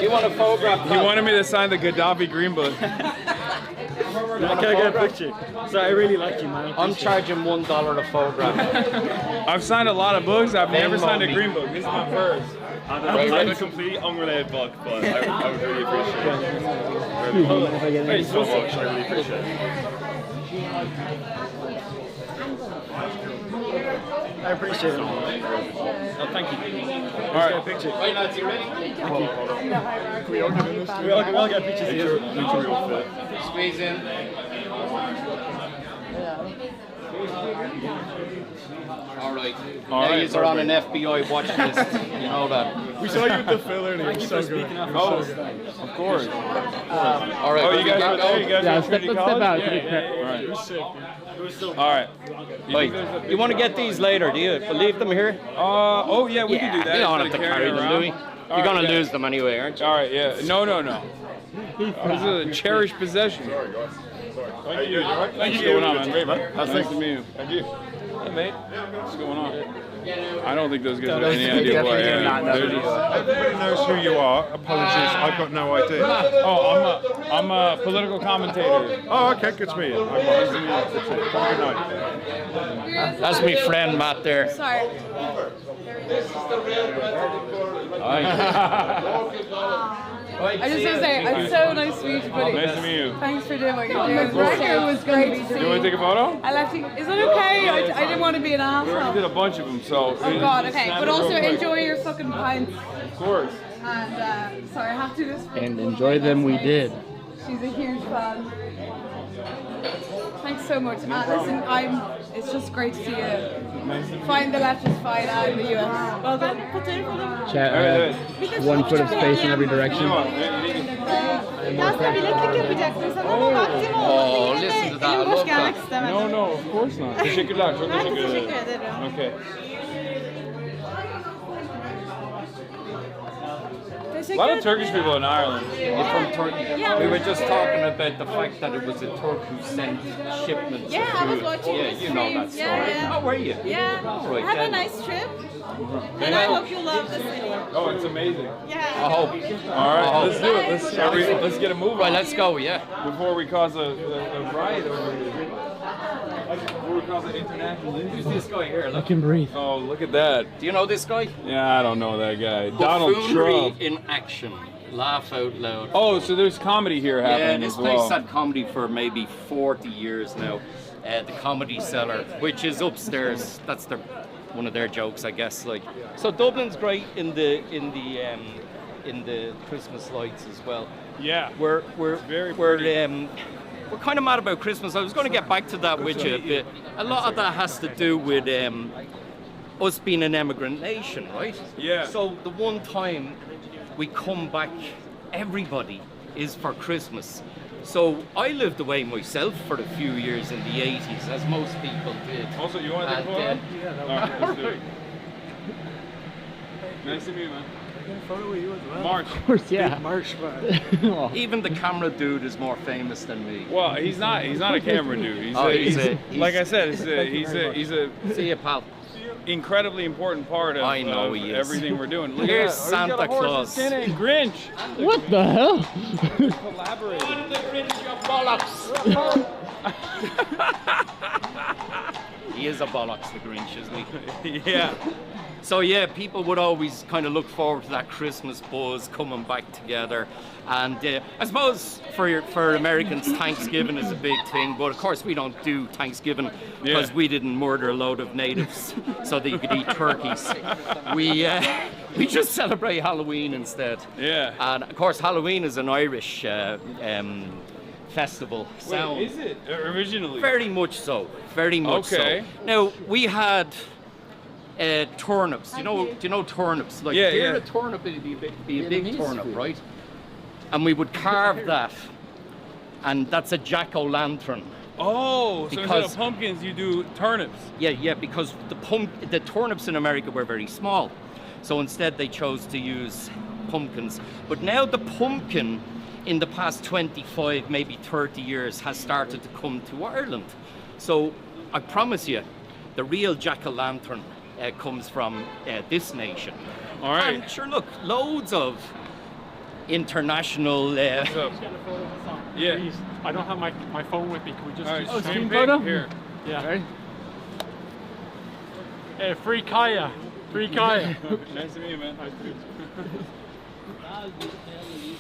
You want a photograph? You wanted me to sign the Gaddafi Green Book. Can I get a picture? So I really like you, man. I'm charging $1 a photograph. I've signed a lot of books. I've never Venmo signed a me. Green Book. This is my first. Right, a completely unrelated book, but I would really appreciate it. If I get Thank you so much. I really appreciate it. I appreciate it. Oh, thank you. All right. Picture. Right, lads, you ready? We all get pictures here. Squeeze in. All right. All Now right, you're on an FBI watch list. You know that. We saw you with the filler and it was so good. Oh, of course. All right. Oh, you guys got were there? You guys Yeah, were step, Trinity let's College? step out. All right. It was sick. It was so All right. Wait, you want to get these later? Do you leave them here? Oh yeah, we can do that. You don't have instead to of carry carrying them, around. Louis. All You're right, gonna yeah. lose them anyway, aren't you? All right, yeah. No. This is a cherished possession. Thank you. What's going on, man? Nice to meet you. Thank you. Hey, mate. What's going on? I don't think those guys have any idea who I am. They're just- Everybody knows who you are. Apologies, I've got no idea. Oh, I'm a political commentator. Oh, okay, good to meet you. Nice to meet you. Have a good night. That's my friend Matt there. Sorry. I just want to say, it's so nice to meet you, buddy. Nice to meet you. Thanks for doing what you're doing. The record was great to see. You want to take a photo? I left you. Is it okay? I didn't want to be an We already asshole. did a bunch of them, so. Oh God, okay. But also enjoy your fucking pints. Of course. And sorry, I have to just. And enjoy them we did. She's a huge fan. Thanks so much. Listen, it's just great to see you find the leftist fight out in the US. Well done. Put it in front of them. Chat, 1 foot of space in every direction. Oh, listen to that. I love that. No, of course not. Teşekkürler. Çok teşekkür ederim. Okay. A lot of Turkish people in Ireland. You're from Turkey. We were just talking about the fact that it was a Turk who sent shipments of food. I was watching Yeah, the you know that streams. story. Yeah. How were you? Yeah. Right, Have a then. nice trip. And I hope you love the city. Oh, it's amazing. Yeah. I hope. All right, let's do it. Let's get a move Right, on let's go, yeah. before we cause a riot over here. Before we cause an international Who's incident. this guy here? I Look. can breathe. Oh, look at that. Do you know this guy? Yeah, I don't know that guy. Donald Buffoonery Trump. in action. Laugh out loud. Oh, so there's comedy here Yeah, happening this as place well. had comedy for maybe 40 years now. The Comedy Cellar, which is upstairs. That's one of their jokes, I guess. Like, so Dublin's great in the Christmas lights as well. Yeah. We're Very we're kind of mad about Christmas. I was going to get back to that with you, but a lot of that has to do with us being an emigrant nation, right? Yeah. So the one time we come back, everybody is for Christmas. So I lived away myself for a few years in the 80s, as most people did. Also, you want to take a And, photo? All right, let's do it. Nice to meet you, man. Photo with you as well. March. Of course, yeah. March, man. Even the camera dude is more famous than me. Well, he's not a camera dude. He's, Oh, he's he's- like I said, he's a See you, pal. incredibly important part of, I know of he is. everything we're doing. Look Here's at that. Oh, he's Santa got a horse, Claus. Santa and Grinch. What the hell? Collaborating. He is a bollocks, the Grinch, isn't he? Yeah. So yeah, people would always kind of look forward to that Christmas buzz coming back together, and I suppose for Americans, Thanksgiving is a big thing. But of course, we don't do Thanksgiving because Yeah. we didn't murder a load of natives so that you could eat turkeys. We just celebrate Halloween instead. Yeah. And of course, Halloween is an Irish festival. Sound. Wait, is it originally? Very much so. Very much Okay. so. Now we had turnips. Do you know turnips? Like Yeah, here yeah. a turnip would be a big turnip, right? And we would carve that, and that's a jack-o'-lantern. Oh, so instead Because- of pumpkins, you do turnips. Yeah, because the turnips in America were very small, so instead they chose to use pumpkins. But now the pumpkin, in the past 25, maybe 30 years, has started to come to Ireland. So I promise you, the real jack-o'-lantern comes from this nation. All right. And sure, look, loads of international. What's up? Yeah. Please, I don't have my phone with me. Can we just All right, do screen screen pic photo? here. Yeah. Free Kaya. Free Kaya. Nice to meet you, man.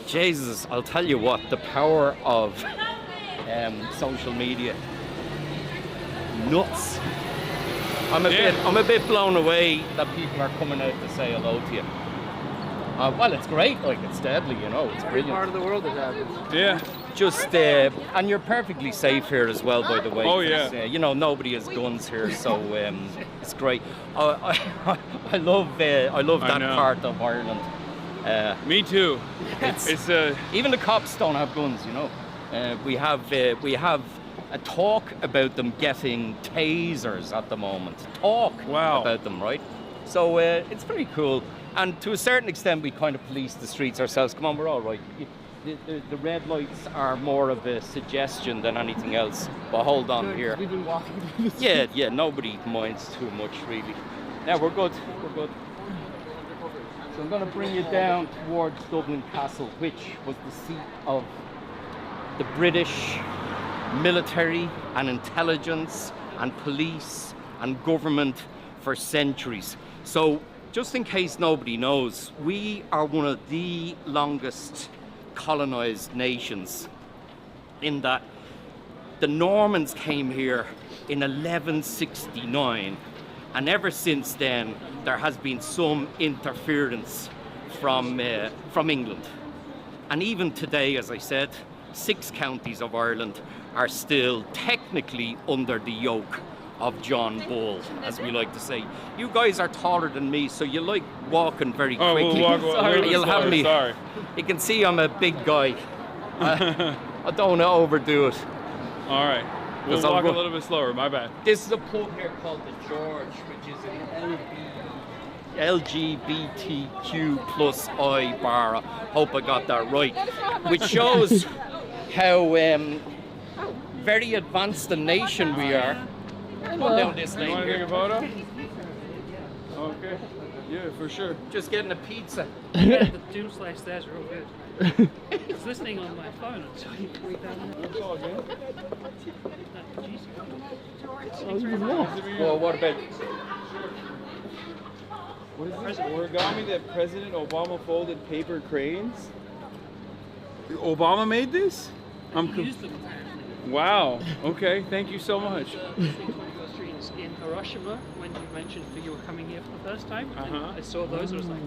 Jesus, I'll tell you what, the power of social media. Nuts. I'm a bit blown away that people are coming out to say hello to you. Well, it's great, like it's deadly, you know, it's brilliant. Part of the world it happens. Yeah. Just, and you're perfectly safe here as well, by the way. Oh, yeah. 'cause, you know, nobody has guns here, so it's great. I love that know. part of Ireland. Me too. It's It's even the cops don't have guns, you know. We have a talk about them getting tasers at the moment. Talk Wow. about them, right? So it's pretty cool. And to a certain extent, we kind of police the streets ourselves. Come on, we're all right. The red lights are more of a suggestion than anything else. But hold on here. We've been walking through the Yeah, nobody minds too much, really. Yeah, we're good. So I'm going to bring you down towards Dublin Castle, which was the seat of the British military and intelligence and police and government for centuries. So just in case nobody knows, we are one of the longest colonized nations in that the Normans came here in 1169, and ever since then there has been some interference from England. And even today, as I said, 6 counties of Ireland are still technically under the yoke of John Bull, as we like to say. You guys are taller than me, so you like walking very quickly. We'll walk a little bit You'll have slower, me. sorry. You can see I'm a big guy. I don't want to overdo it. All right. We'll 'Cause I'll walk a run- little bit slower. My bad. This is a pub here called the George, which is an LGBTQ plus I bar. I hope I got that right. Which shows how very advanced a nation we are. Come down this You lane want to take here. a photo? Okay. Yeah, for sure. Just getting a pizza. The dual slash there's real good. I was listening on my phone. I saw you tweet that. It's all good. Well, what about What is this? Origami that President Obama folded paper cranes? Obama made this? Used them apparently. Wow. Okay. Thank you so much. In Hiroshima, when you mentioned that you were coming here for the first time, and Uh-huh. I saw those. I was like,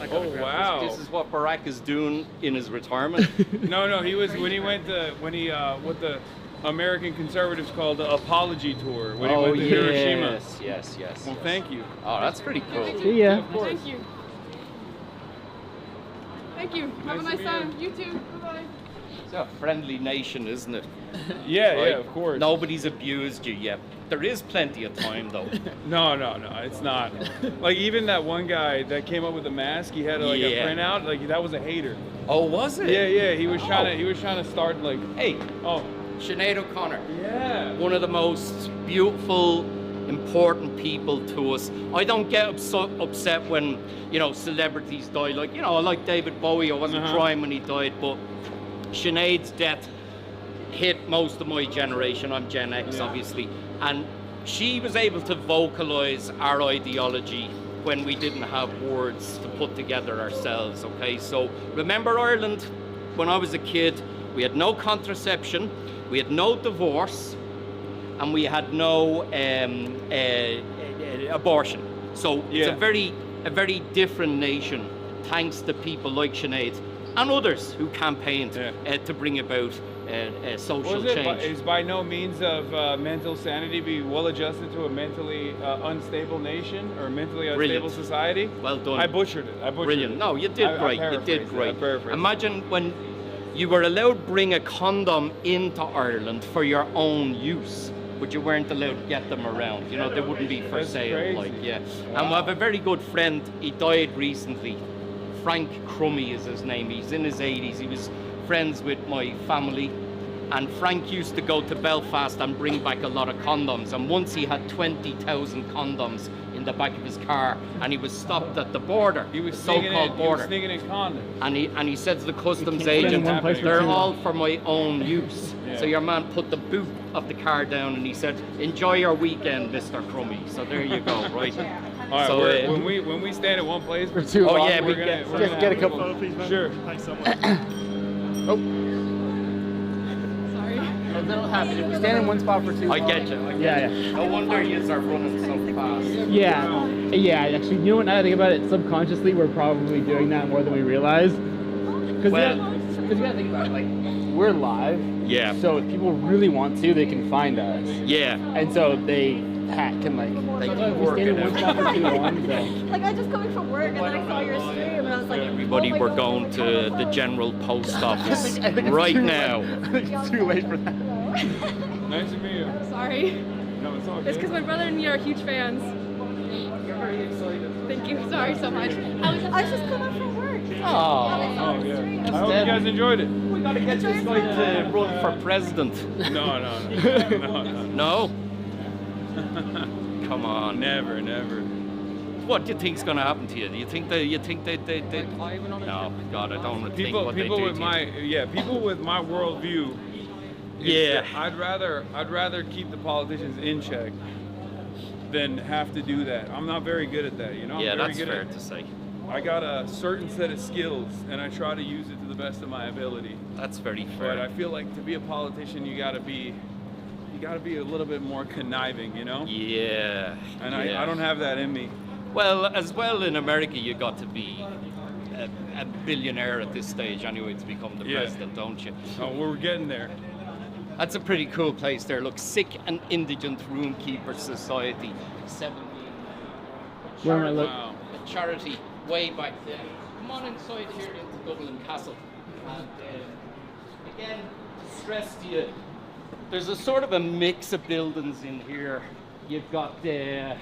I gotta grab Wow. this is what Barack is doing in his retirement? No, he was when he went to what the American conservatives call the apology tour when he went to Hiroshima. yes. Well, thank you. Oh, that's pretty cool. See ya. Of course. Thank you. Thank you. Have a Nice nice to meet time. You too. Bye-bye. It's a friendly nation, isn't it? Yeah, Right? yeah, of course. Nobody's abused you yet. There is plenty of time, though. No, it's not. Like even that one guy that came up with the mask, he had like Yeah. a printout. Like that was a hater. Oh, was it? Yeah. He was trying to start like. Hey, Oh. Sinead O'Connor. Yeah. One of the most beautiful, important people to us. I don't get upset when, celebrities die. Like, I like David Bowie. I wasn't crying when he died, but Sinead's death hit most of my generation. I'm Gen X, obviously. And she was able to vocalize our ideology when we didn't have words to put together ourselves, okay? So remember Ireland, when I was a kid, we had no contraception, we had no divorce, and we had no abortion. So it's a very different nation, thanks to people like Sinead and others who campaigned to bring about social change. Is by no means of mental sanity be well adjusted to a mentally unstable nation or mentally unstable Brilliant. society? Well done. I butchered it. Brilliant. No, you did great. You did great. Paraphrased. Imagine when you were allowed to bring a condom into Ireland for your own use, but you weren't allowed to get them around. They wouldn't be for That's sale. crazy. Like, yeah. And we have a very good friend. He died recently. Frank Crummy is his name. He's in his 80s. He was friends with my family. And Frank used to go to Belfast and bring back a lot of condoms. And once he had 20,000 condoms in the back of his car, and he was stopped at the border. He was the sneaking so-called in, border. He was sneaking in condoms. And he said to the customs can't agent, in one place for they're too all long." for my own use. Yeah. So your man put the boot of the car down and he said, enjoy your weekend, Mr. Crummy. So there you go, right? All right. So, when we stand at one place for too long, long, yeah, we're we gonna, get- we're get- gonna get a have couple. Photo, please, man. Sure. Thanks so much. Sorry. That'll happen. If we stand in one spot for too long. I get you. Yeah. No wonder yous are running so fast. Yeah, actually, you know what, now that I think about it, subconsciously we're probably doing that more than we realize. Because you gotta think about it, like, we're live. Yeah. So if people really want to, they can find us. Yeah. And so they can, like, They if can we work stand in it one out. spot for too long, so. Like, I just coming from work and then I saw your stream and I was like, Everybody, oh my we're God, going you're to coming the from- general post office I think it's right too now. late. It's too late for that. Nice to meet you. Sorry. No, it's all It's good. because my brother and me are huge fans. You're very excited. Thank you. Sorry so much. I was just coming from work. Oh, Oh yeah. I hope you guys enjoyed it. we gotta get this guy to run for president. No. No? Come on. Never. What do you think's gonna happen to you? Do you think they No, God, I don't want to think People what they do with to you. people with my worldview. is Yeah. that I'd rather keep the politicians in check than have to do that. I'm not very good at that, you know? Yeah, I'm very that's good fair at, to say. I got a certain set of skills, and I try to use it to the best of my ability. That's very But I fair. feel like to be a politician, you gotta be a little bit more conniving, you know? Yeah. And yeah. I don't have that in me. Well, as well in America, you got to be a billionaire at this stage anyway to become the Yeah. president, don't you? Oh, we're getting there. That's a pretty cool place there. Look, Sick and Indigent Roomkeeper Society, 17. Where am I look? Wow. A charity way back then. Come on inside here into Dublin Castle. And again, to stress to you, there's a sort of a mix of buildings in here. You've got the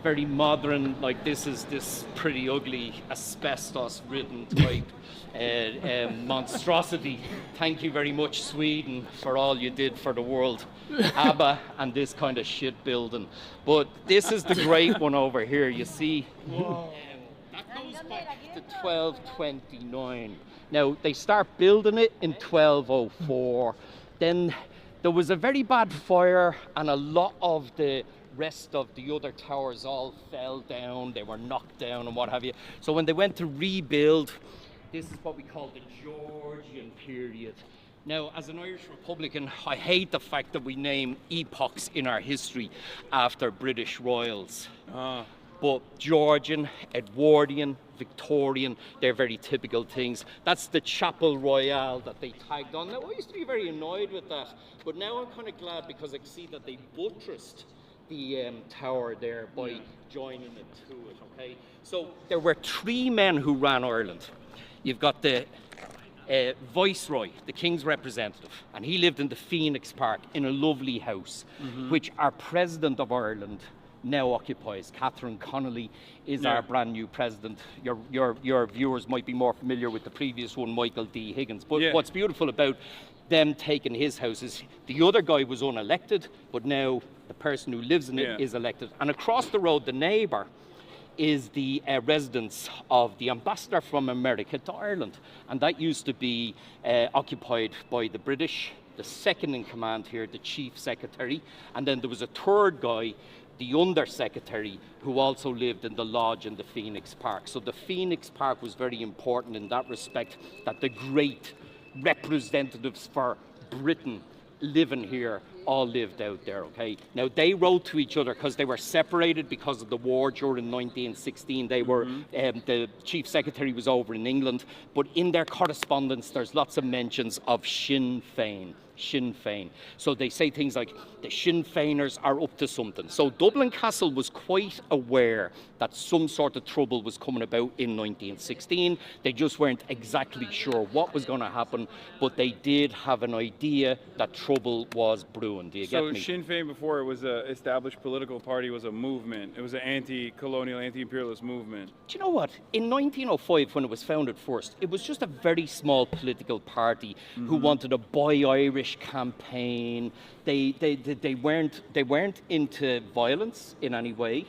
very modern, like this is this pretty ugly asbestos-ridden type monstrosity. Thank you very much, Sweden, for all you did for the world. ABBA and this kind of shit building. But this is the great one over here, you see. That goes back to 1229. Now, they start building it in 1204. Then there was a very bad fire and a lot of the rest of the other towers all fell down, they were knocked down and what have you. So when they went to rebuild, this is what we call the Georgian period. Now, as an Irish Republican, I hate the fact that we name epochs in our history after British royals. But Georgian, Edwardian, Victorian, they're very typical things. That's the Chapel Royale that they tagged on. Now, I used to be very annoyed with that, but now I'm kind of glad because I see that they buttressed the tower there by joining it to it, okay? So there were three men who ran Ireland. You've got the Viceroy, the King's representative, and he lived in the Phoenix Park in a lovely house, which our President of Ireland now occupies. Catherine Connolly is our brand new president. Your viewers might be more familiar with the previous one, Michael D. Higgins. But what's beautiful about them taking his house is the other guy was unelected, but now the person who lives in it is elected. And across the road, the neighbour is the residence of the ambassador from America to Ireland. And that used to be occupied by the British, the second in command here, the chief secretary. And then there was a third guy, the undersecretary, who also lived in the lodge in the Phoenix Park. So the Phoenix Park was very important in that respect, that the great representatives for Britain living here all lived out there, okay? Now, they wrote to each other because they were separated because of the war during 1916. They were, the chief secretary was over in England, but in their correspondence, there's lots of mentions of Sinn Féin. Sinn Féin. So they say things like, the Sinn Féiners are up to something. So Dublin Castle was quite aware that some sort of trouble was coming about in 1916. They just weren't exactly sure what was going to happen, but they did have an idea that trouble was brewing. Do you get me? So Sinn Féin, before it was an established political party, was a movement. It was an anti-colonial, anti-imperialist movement. Do you know what? In 1905, when it was founded first, it was just a very small political party who wanted a Buy Irish campaign. They weren't into violence in any way,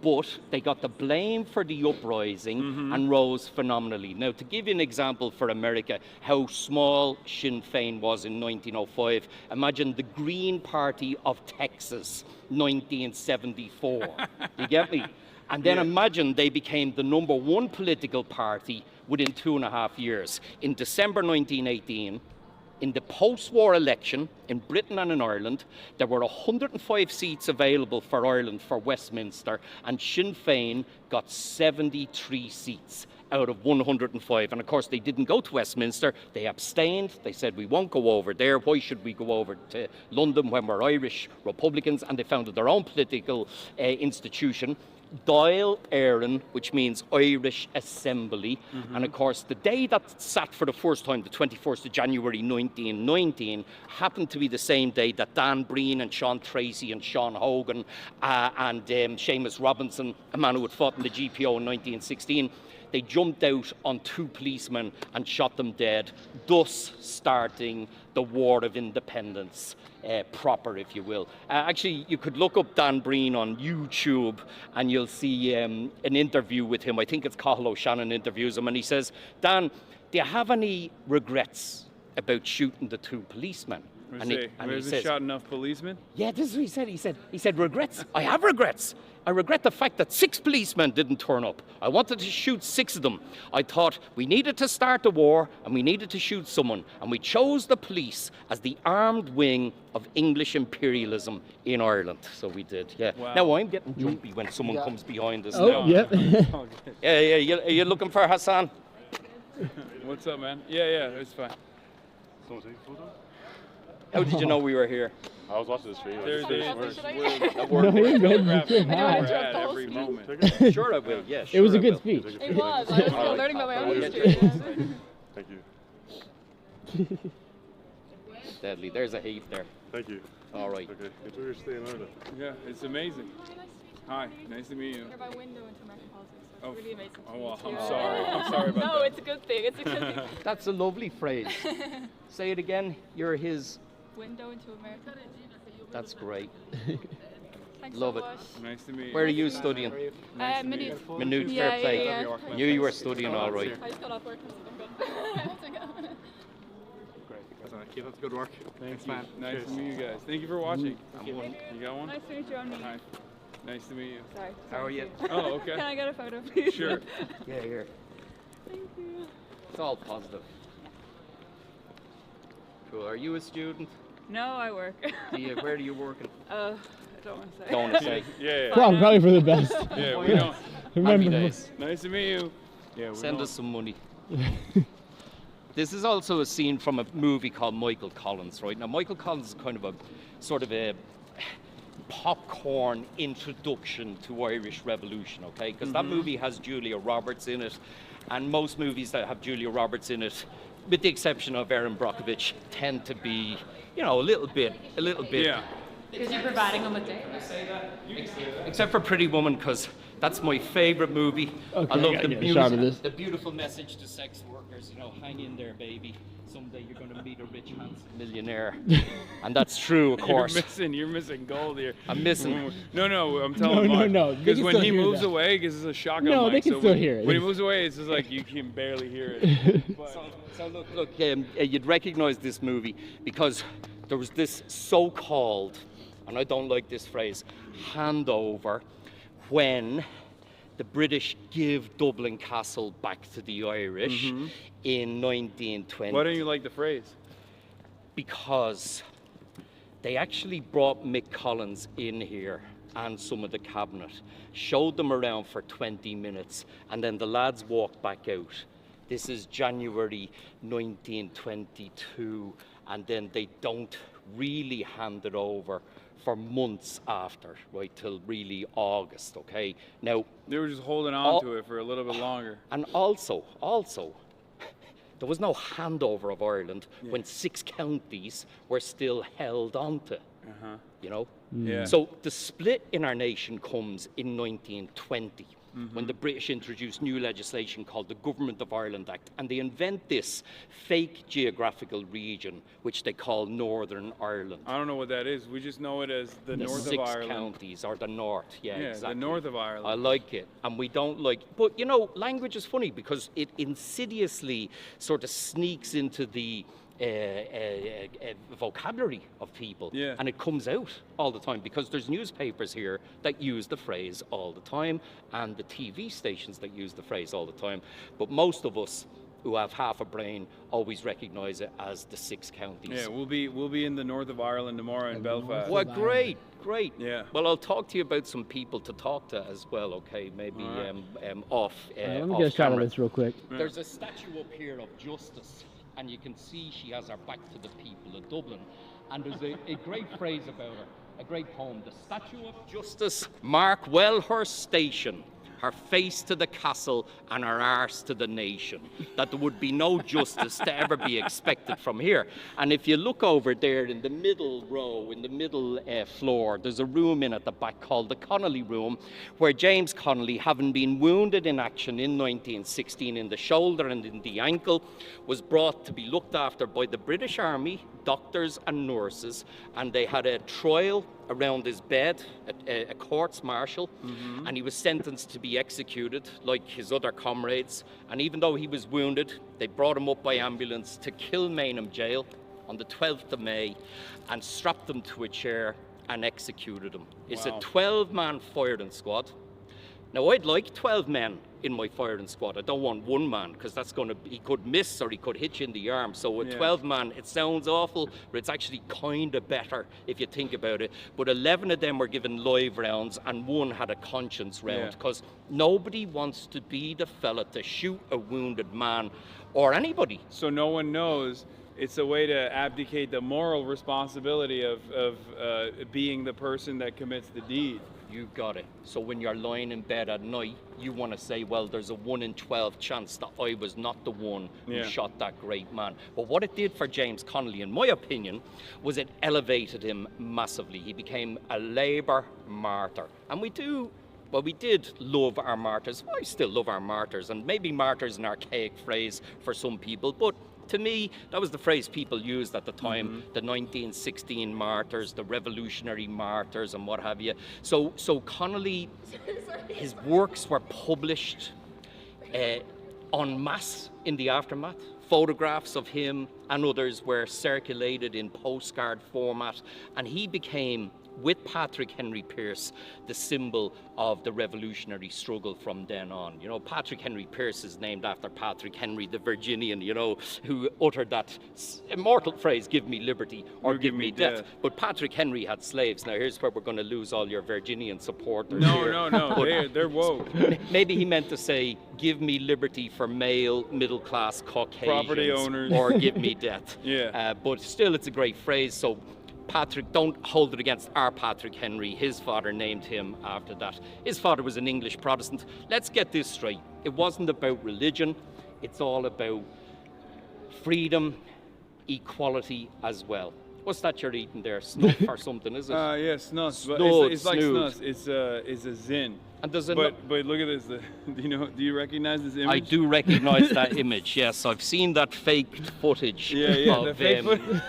but they got the blame for the uprising and rose phenomenally. Now, to give you an example for America, how small Sinn Féin was in 1905, imagine the Green Party of Texas, 1974. Do you get me? And then imagine they became the #1 political party within 2.5 years. In December 1918, in the post-war election in Britain and in Ireland, there were 105 seats available for Ireland for Westminster, and Sinn Féin got 73 seats out of 105. And of course, they didn't go to Westminster. They abstained. They said, we won't go over there. Why should we go over to London when we're Irish Republicans? And they founded their own political institution, Dáil Éireann, which means Irish Assembly. And of course, the day that sat for the first time, the 21st of January 1919, happened to be the same day that Dan Breen and Sean Tracy and Sean Hogan and Seamus Robinson, a man who had fought in the GPO in 1916, they jumped out on 2 policemen and shot them dead, thus starting the War of Independence proper, if you will. Actually, you could look up Dan Breen on YouTube and you'll see an interview with him. I think it's Cathal O'Shannon interviews him, and he says, Dan, do you have any regrets about shooting the 2 policemen? And he says, shot enough policemen? Yeah, this is what he said. He said, regrets? I have regrets. I regret the fact that 6 policemen didn't turn up. I wanted to shoot 6 of them. I thought we needed to start the war and we needed to shoot someone. And we chose the police as the armed wing of English imperialism in Ireland. So we did, yeah. Wow. Now I'm getting jumpy when someone comes behind us Oh, now. yep. Yeah, are you looking for Hasan? What's up, man? Yeah, it's fine. Someone take a photo? How did you know we were here? I was watching the stream. There's No, you're good. You can I have. don't at the whole every speech. moment. Sure I will, yeah. It was sure a I good will. speech. It was. I was still learning about my own Alright. history. Thank you. Deadly. There's a heap there. Thank you. All right. Okay. Enjoy your stay in Ireland. Yeah, it's amazing. Hi, nice to meet you. You're my window into American politics. Oh, It's really amazing. oh, well, to I'm meet you. sorry. I'm sorry about No, that. it's a good thing. It's a good thing. That's a lovely phrase. Say it again. You're his. Window into America. That's great. Thanks Love so it. much. Nice to meet you. Where are you studying? Minute. Minute, Yeah, fair play. yeah, yeah. Knew you were studying all right. I just got off work. I'm good. Great. Keep up the good work. Thanks, man. Nice to meet you guys. Thank you for watching. You got one? Nice to meet you, Andy. Hi. Nice to meet you. Sorry. How are you? Oh, okay. Can I get a photo, please? Sure. Yeah, here. Thank you. It's all positive. Cool. Are you a student? No, I work. Where are you working? I don't want to say. Don't want to say. Yeah. Probably for the best. Yeah, we don't. Happy Remember. days. Nice to meet you. Yeah, we Send don't. us some money. This is also a scene from a movie called Michael Collins, right? Now, Michael Collins is kind of a sort of a popcorn introduction to Irish Revolution, okay? Because that movie has Julia Roberts in it, and most movies that have Julia Roberts in it, with the exception of Erin Brockovich, tend to be, you know, a little bit. Yeah. Because you're providing them with data. Except for Pretty Woman, because that's my favorite movie. Okay, I love gotta the get a shot of this. beautiful message to sex workers. You know, hang in there, baby. Someday you're going to meet a rich, handsome millionaire, and that's true, of course. You're missing gold here. I'm missing. No, I'm telling No, Mark. no, they Because can when still he hear moves that. away, because it's a shotgun No, mic. they can so still when, hear it. When he moves away, it's just like you can barely hear it. But, So look, you'd recognise this movie because there was this so-called, and I don't like this phrase, handover when the British give Dublin Castle back to the Irish in 1920. why don't you like the phrase? Because they actually brought Mick Collins in here and some of the cabinet, showed them around for 20 minutes, and then the lads walked back out. This is January 1922, and then they don't really hand it over for months after, right, till really August, okay? Now, They were just holding on to it for a little bit longer. and also, there was no handover of Ireland when 6 counties were still held onto, you know? Yeah. So the split in our nation comes in 1920. When the British introduced new legislation called the Government of Ireland Act, and they invent this fake geographical region, which they call Northern Ireland. I don't know what that is. We just know it as the north of 6 Ireland. counties, or the north, yeah, Yeah, exactly. the north of Ireland. I like it, and we don't like. But you know, language is funny because it insidiously sort of sneaks into the vocabulary of people, Yeah. and it comes out all the time because there's newspapers here that use the phrase all the time, and the TV stations that use the phrase all the time. But most of us who have half a brain always recognise it as the 6 counties. Yeah, we'll be in the north of Ireland tomorrow in Belfast. Well, great. Yeah. Well, I'll talk to you about some people to talk to as well, okay? Maybe off Let me off get a shot of camera. this real quick. There's a statue up here of Justice, and you can see she has her back to the people of Dublin. And there's a great phrase about her, a great poem. The statue of Justice mark well her station, her face to the castle and her arse to the nation, that there would be no justice to ever be expected from here. And if you look over there in the middle row, in the middle floor, there's a room in at the back called the Connolly Room, where James Connolly, having been wounded in action in 1916 in the shoulder and in the ankle, was brought to be looked after by the British Army, doctors and nurses, and they had a trial around his bed, a courts-martial, and he was sentenced to be executed like his other comrades. And even though he was wounded, they brought him up by ambulance to Kilmainham Jail on the 12th of May and strapped him to a chair and executed him. It's Wow. a 12-man firing squad. Now, I'd like 12 men in my firing squad. I don't want one man, because he could miss or he could hit you in the arm. So a 12-man, it sounds awful, but it's actually kind of better if you think about it. But 11 of them were given live rounds and one had a conscience round, because nobody wants to be the fella to shoot a wounded man or anybody. So no one knows. It's a way to abdicate the moral responsibility of being the person that commits the deed. You got it. So when you're lying in bed at night, you want to say, well, there's a 1 in 12 chance that I was not the one who shot that great man. But what it did for James Connolly, in my opinion, was it elevated him massively. He became a Labour martyr. And we did love our martyrs. Well, I still love our martyrs. And maybe martyrs is an archaic phrase for some people, but to me, that was the phrase people used at the time, the 1916 martyrs, the revolutionary martyrs and what have you. So Connolly, his works were published en masse in the aftermath. Photographs of him and others were circulated in postcard format, and he became, with Patrick Henry Pearse, the symbol of the revolutionary struggle from then on. You know, Patrick Henry Pearse is named after Patrick Henry the Virginian, you know, who uttered that immortal phrase, give me liberty or give me death. But Patrick Henry had slaves. Now here's where we're going to lose all your Virginian supporters. No, they're woke. Maybe he meant to say, give me liberty for male, middle-class Caucasians. Property owners. Or give me death. But still, it's a great phrase. So Patrick, don't hold it against our Patrick Henry. His father named him after that. His father was an English Protestant. Let's get this straight. It wasn't about religion. It's all about freedom, equality as well. What's that you're eating there? Snuff or something, is it? Yeah, snus. But it's like snus. It's a zin. And does it but look at this. Do you recognize this image? I do recognize that image. Yes, I've seen that faked footage. The fake footage.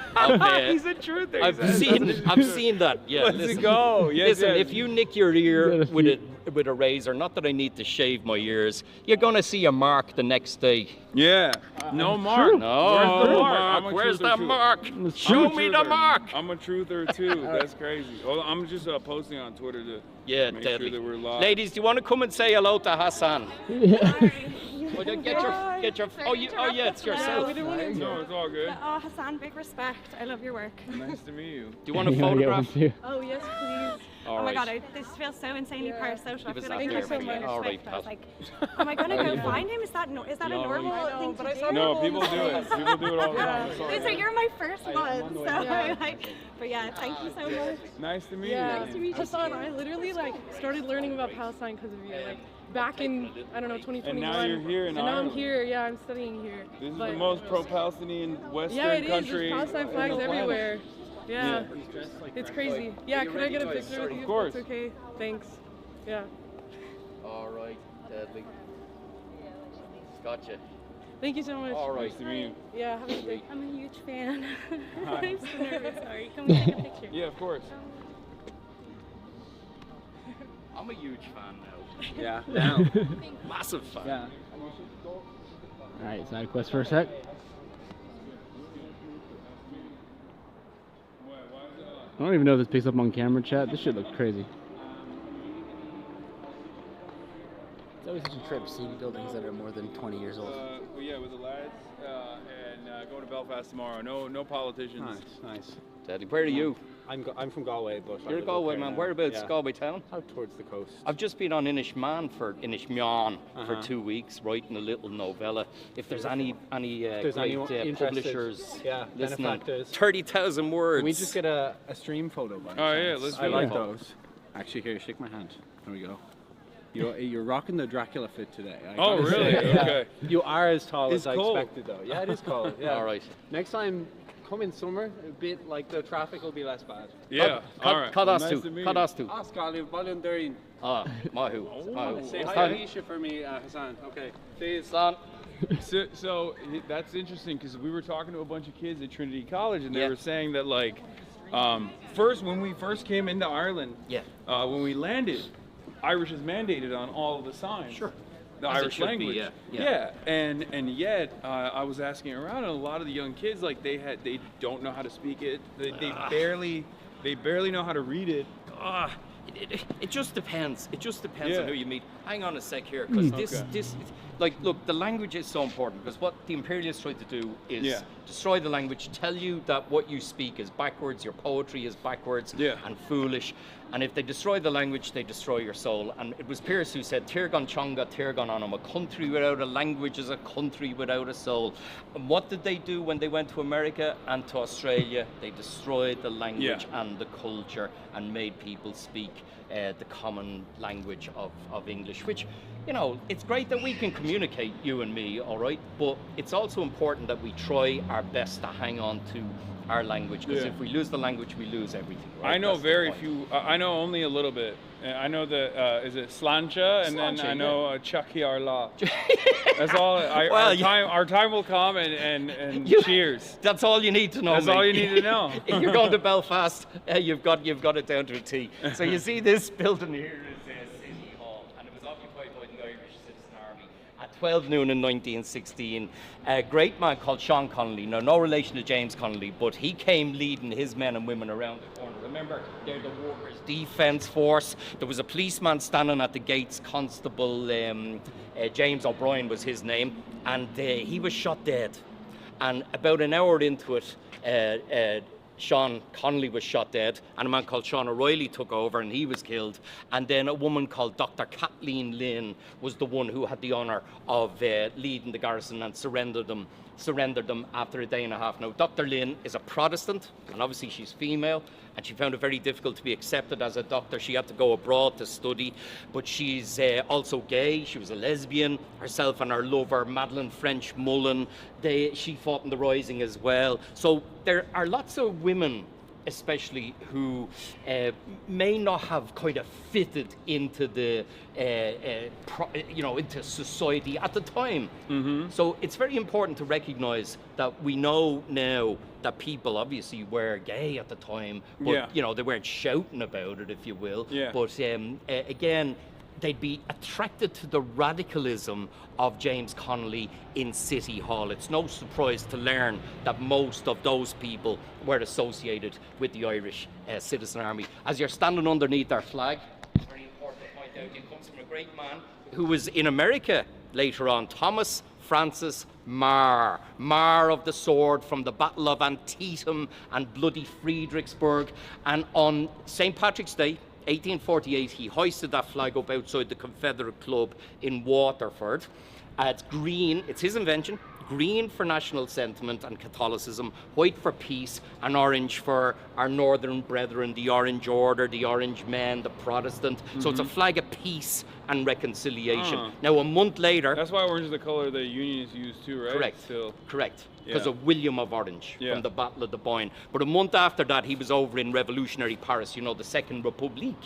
He's a truther. I've seen that. Yeah. Let's go. Yes, listen, if you nick your ear with a razor, not that I need to shave my ears, you're gonna see a mark the next day. Yeah. No mark. No. Where's the mark? Show me the mark. I'm a truther too. That's crazy. Well, I'm just posting on Twitter to make deadly. sure that we're live. Ladies, do you want to come and say hello to Hassan? Well, get your. Oh, it's yourself. No, it's all good. Oh, Hasan, big respect. I love your work. Nice to meet you. Do you want a photograph? Oh, yes, please. All oh my right. God, this feels so insanely parasocial. I feel like Thank you so much. All right, I was like, am I going to go find him? Is that a normal thing to do? No, people do it. People do it all the time. So you're my first one. So I'm like, but yeah, thank you so much. Nice to meet you. Nice to meet you. Hasan, I literally started learning about Palestine because of you. Back in, I don't know, 2021. And now you're here in Ireland. Now I'm here, yeah, I'm studying here. This is the most pro-Palestinian Western country. Yeah, it is. There's Palestine flags everywhere. Yeah. It's crazy. Yeah, could I get a picture with you? Of course. That's okay. Thanks. Yeah. All right, deadly. Gotcha. Thank you so much. All right. Nice to meet you. Yeah, have a good day. I'm a huge fan. Hi. I'm so nervous. Sorry. Can we take a picture? Yeah, of course. I'm a huge fan now. Yeah. Massive fan. Yeah. Alright, side quest for a sec. I don't even know if this picks up on camera, chat. This shit looks crazy. It's always such a trip seeing buildings that are more than 20 years old. Yeah, with the lads and going to Belfast tomorrow. No politicians. Nice. Daddy, where are you? I'm from Galway, but You're Galway, man. Whereabouts Galway town? Out towards the coast. I've just been on Inishmaan for 2 weeks, writing a little novella. If there's any great publishers listening, 30,000 words. Can we just get a stream photo? Let's do I like it. those. Actually, here, shake my hand. There we go. You're rocking the Dracula fit today. Oh, really? Okay. You are as tall as I cold. expected, though. Yeah, it is cold. Yeah. All right. Next time, come in summer. A bit like the traffic will be less bad. Yeah. All right. Cadastu. Ask Ali, Balian Durin. Mahu. Say hi, Alicia, for me, Hasan. Okay. Please. So that's interesting because we were talking to a bunch of kids at Trinity College and they were saying that when we first came into Ireland, when we landed, Irish is mandated on all of the signs. Sure. The Irish language. And yet I was asking around, and a lot of the young kids they don't know how to speak it. They barely they barely know how to read it. It just depends. It just depends Yeah. on who you meet. Hang on a sec here, because this, like, look, the language is so important, because what the imperialists try to do is destroy the language, tell you that what you speak is backwards, your poetry is backwards and foolish. And if they destroy the language, they destroy your soul. And it was Pierce who said, Tirgan Chonga, Tirgan Anam, a country without a language is a country without a soul. And what did they do when they went to America and to Australia? They destroyed the language and the culture and made people speak the common language of English, which, you know, it's great that we can communicate, you and me, all right? But it's also important that we try our best to hang on to our language, because if we lose the language, we lose everything. Right? I know That's very few. I know only a little bit. I know the is it Slancha, and then I know Chucky Arla. That's all. Our time will come, and cheers. That's all you need to know. That's mate. all you need to know. If you're going to Belfast, you've got it down to a T. So you see this building here is City Hall, and it was occupied by the Irish Citizen Army at 12 noon in 1916. A great man called Sean Connolly, now no relation to James Connolly, but he came leading his men and women around the corner. Remember, they're the Workers' Defence Force. There was a policeman standing at the gates, Constable James O'Brien was his name, and he was shot dead. And about an hour into it, Sean Connolly was shot dead, and a man called Sean O'Reilly took over, and he was killed. And then a woman called Dr. Kathleen Lynn was the one who had the honour of leading the garrison and surrendered them after a day and a half. Now, Dr. Lynn is a Protestant, and obviously she's female, and she found it very difficult to be accepted as a doctor. She had to go abroad to study, but she's also gay. She was a lesbian. Herself and her lover, Madeleine French Mullen, she fought in the Rising as well. So there are lots of women, especially, who may not have kind of fitted into the, into society at the time. Mm-hmm. So it's very important to recognise that we know now that people obviously were gay at the time, but you know, they weren't shouting about it, if you will. Yeah. But again, they'd be attracted to the radicalism of James Connolly in City Hall. It's no surprise to learn that most of those people were associated with the Irish Citizen Army. As you're standing underneath their flag, it's very important to point out, it comes from a great man who was in America later on, Thomas Francis Marr of the Sword, from the Battle of Antietam and bloody Friedrichsburg. And on St. Patrick's Day, 1848, he hoisted that flag up outside the Confederate Club in Waterford. It's green, it's his invention. Green for national sentiment and Catholicism, white for peace, and orange for our northern brethren, the Orange Order, the Orange Men, the Protestant. So it's a flag of peace and reconciliation. Now, a month later... That's why orange is the color the Unions used too, right? Correct. Still. Correct. Because of William of Orange from the Battle of the Boyne. But a month after that, he was over in revolutionary Paris, you know, the Second Republic.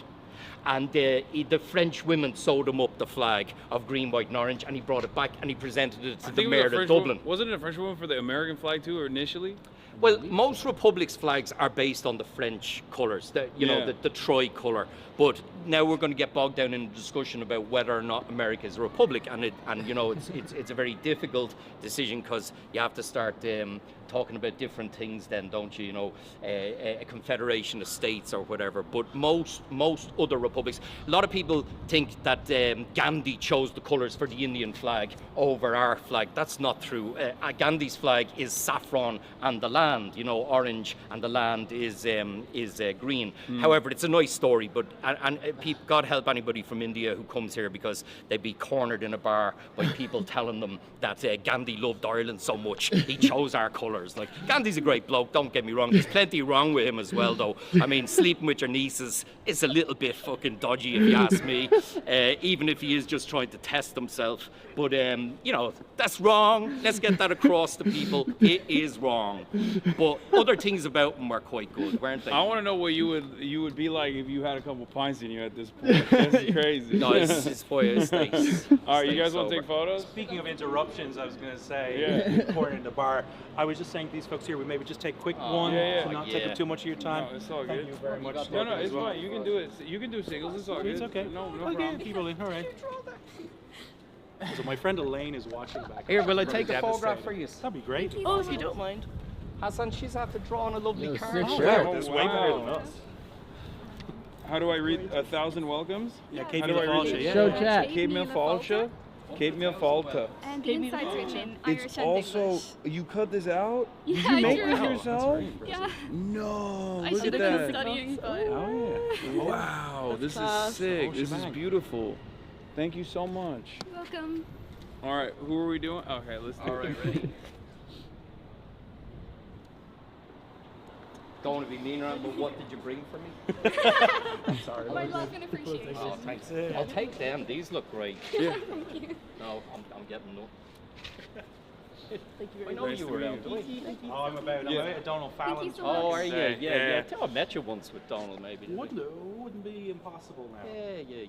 And the French women sewed him up the flag of green, white, and orange, and he brought it back and he presented it to the mayor of Dublin. Wasn't it a French woman for the American flag too, or initially? Well, most republics' flags are based on the French colours, the tricolour. But now we're going to get bogged down in a discussion about whether or not America is a republic, and it's a very difficult decision, because you have to start talking about different things then, don't you? You know, a confederation of states or whatever. But most other republics, a lot of people think that Gandhi chose the colours for the Indian flag over our flag. That's not true. Gandhi's flag is saffron and the land, you know, orange, and the land is green. However, it's a nice story, but God help anybody from India who comes here, because they'd be cornered in a bar by people telling them that Gandhi loved Ireland so much, he chose our colours. Like, Gandhi's a great bloke, don't get me wrong. There's plenty wrong with him as well, though. I mean, sleeping with your nieces is a little bit fucking dodgy, if you ask me, even if he is just trying to test himself. But, that's wrong. Let's get that across to people. It is wrong. But other things about him were quite good, weren't they? I want to know what you would be like if you had a couple pints in you at this point. That's crazy. No, it's for you. All right, you guys want to take photos? Speaking of interruptions, I was going to say, pouring in the bar, I was just saying to these folks here, we maybe just take quick one to not take up too much of your time. No, it's all Thank good. you very much. No, it's fine. You can do it. You can do singles. It's all good. It's okay. No okay, problem. keep rolling. All right. So my friend Elaine is watching back. Here, will I take a photograph for you? That'd be great. Oh, if you don't mind. Hasan, she's after drawing a lovely card. sick Oh, shirt. wow. That's way better than us. How do I read 1,000 welcomes? Yeah, How Kate do I read Falsha, it? yeah. Show chat. Kate Falsha. Kate Falta. And the inside's written in Irish It's and also, English. you cut this out? Yeah, Did you make I this drew. yourself? Yeah. No, I look should at have been that. studying, but Oh, yeah. Wow, this class. is sick. Oh, This is shebang. beautiful. Thank you so much. you're welcome. All right, who are we doing? Okay, let's do it. Ready? Don't want to be mean around, but what did you bring for me? Sorry. My love and appreciation. Oh, thanks. I'll take them. These look great. Yeah. Thank you. No, I'm getting no. Thank you I know you were out. Oh, I'm about Donald Thank Fallon. you so much. Oh, are you? Say, Yeah. I think I met you once with Donald, maybe. didn't we? Wouldn't be impossible now. Yeah.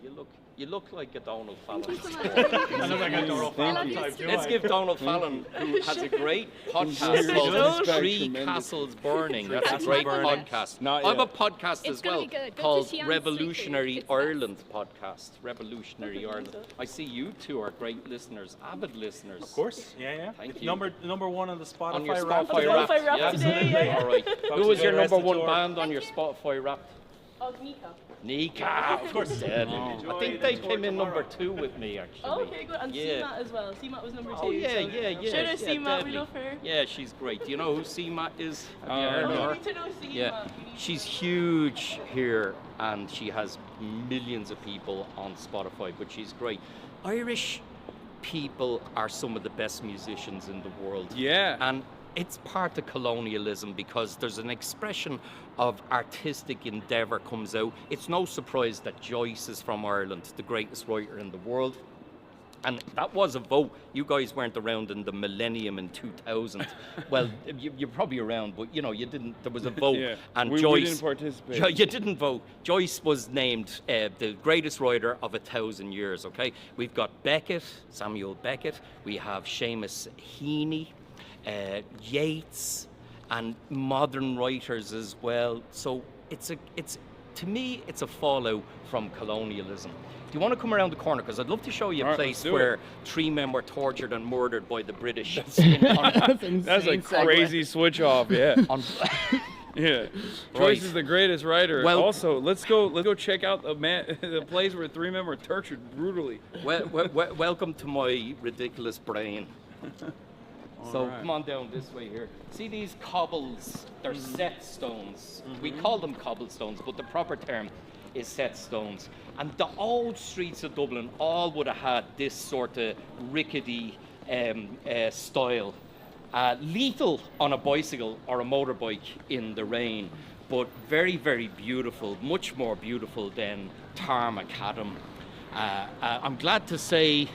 You look like a Donald Fallon. Thank you so much. I look like a Donald I Fallon love type, do Let's I? give Donald Fallon, who has a great podcast Sure called does. Three Tremendous. Castles Burning. That's a Castles great Burning. podcast. Not I have a yet. podcast It's as gonna well be good. Go to called Tian's Revolutionary Street Food. It's Ireland podcast. Revolutionary Ireland. I see you two are great listeners, avid listeners. Of course. Yeah. Thank you. Number one on the Spotify On your Wrapped. Spotify Wrapped. Spotify Wrapped Yeah, today, absolutely. yeah. All right. Folks, Who was enjoy your the rest number of one your- band on your Spotify Wrapped? Oh, Nika. Nika, of course. Deadly. Enjoy I think the they tour came in tomorrow. number 2 with me, actually. Oh, okay, good. And Yeah. CMAT as well. CMAT was number 2. Oh yeah. Shout out Yeah, CMAT, we deadly. love her. Yeah, she's great. Do you know who CMAT is? Have you heard Oh, of you her? need to know CMAT. Yeah, she's huge here, and she has millions of people on Spotify. But she's great. Irish people are some of the best musicians in the world. Yeah. And it's part of colonialism because there's an expression of artistic endeavour comes out. It's no surprise that Joyce is from Ireland, the greatest writer in the world. And that was a vote. You guys weren't around in the millennium in 2000. Well, you're probably around, but you didn't. There was a vote, Yeah, and we Joyce. didn't participate. Yeah, you didn't vote. Joyce was named the greatest writer of 1,000 years. Okay, we've got Beckett, Samuel Beckett. We have Seamus Heaney, Yeats, and modern writers as well. So it's to me, it's a fallout from colonialism. Do you want to come around the corner? Because I'd love to show you a All right, place let's do where it. 3 men were tortured and murdered by the British. That's a crazy switch off, yeah. Yeah, Joyce Right. is the greatest writer. Well- Also, let's go check out the place where 3 men were tortured brutally. Welcome to my ridiculous brain. So right. come on down this way here. See these cobbles? They're set stones. We call them cobblestones, but the proper term is set stones. And the old streets of Dublin all would have had this sort of rickety style. Lethal on a bicycle or a motorbike in the rain, but very, very beautiful, much more beautiful than Tarmacadam. I'm glad to say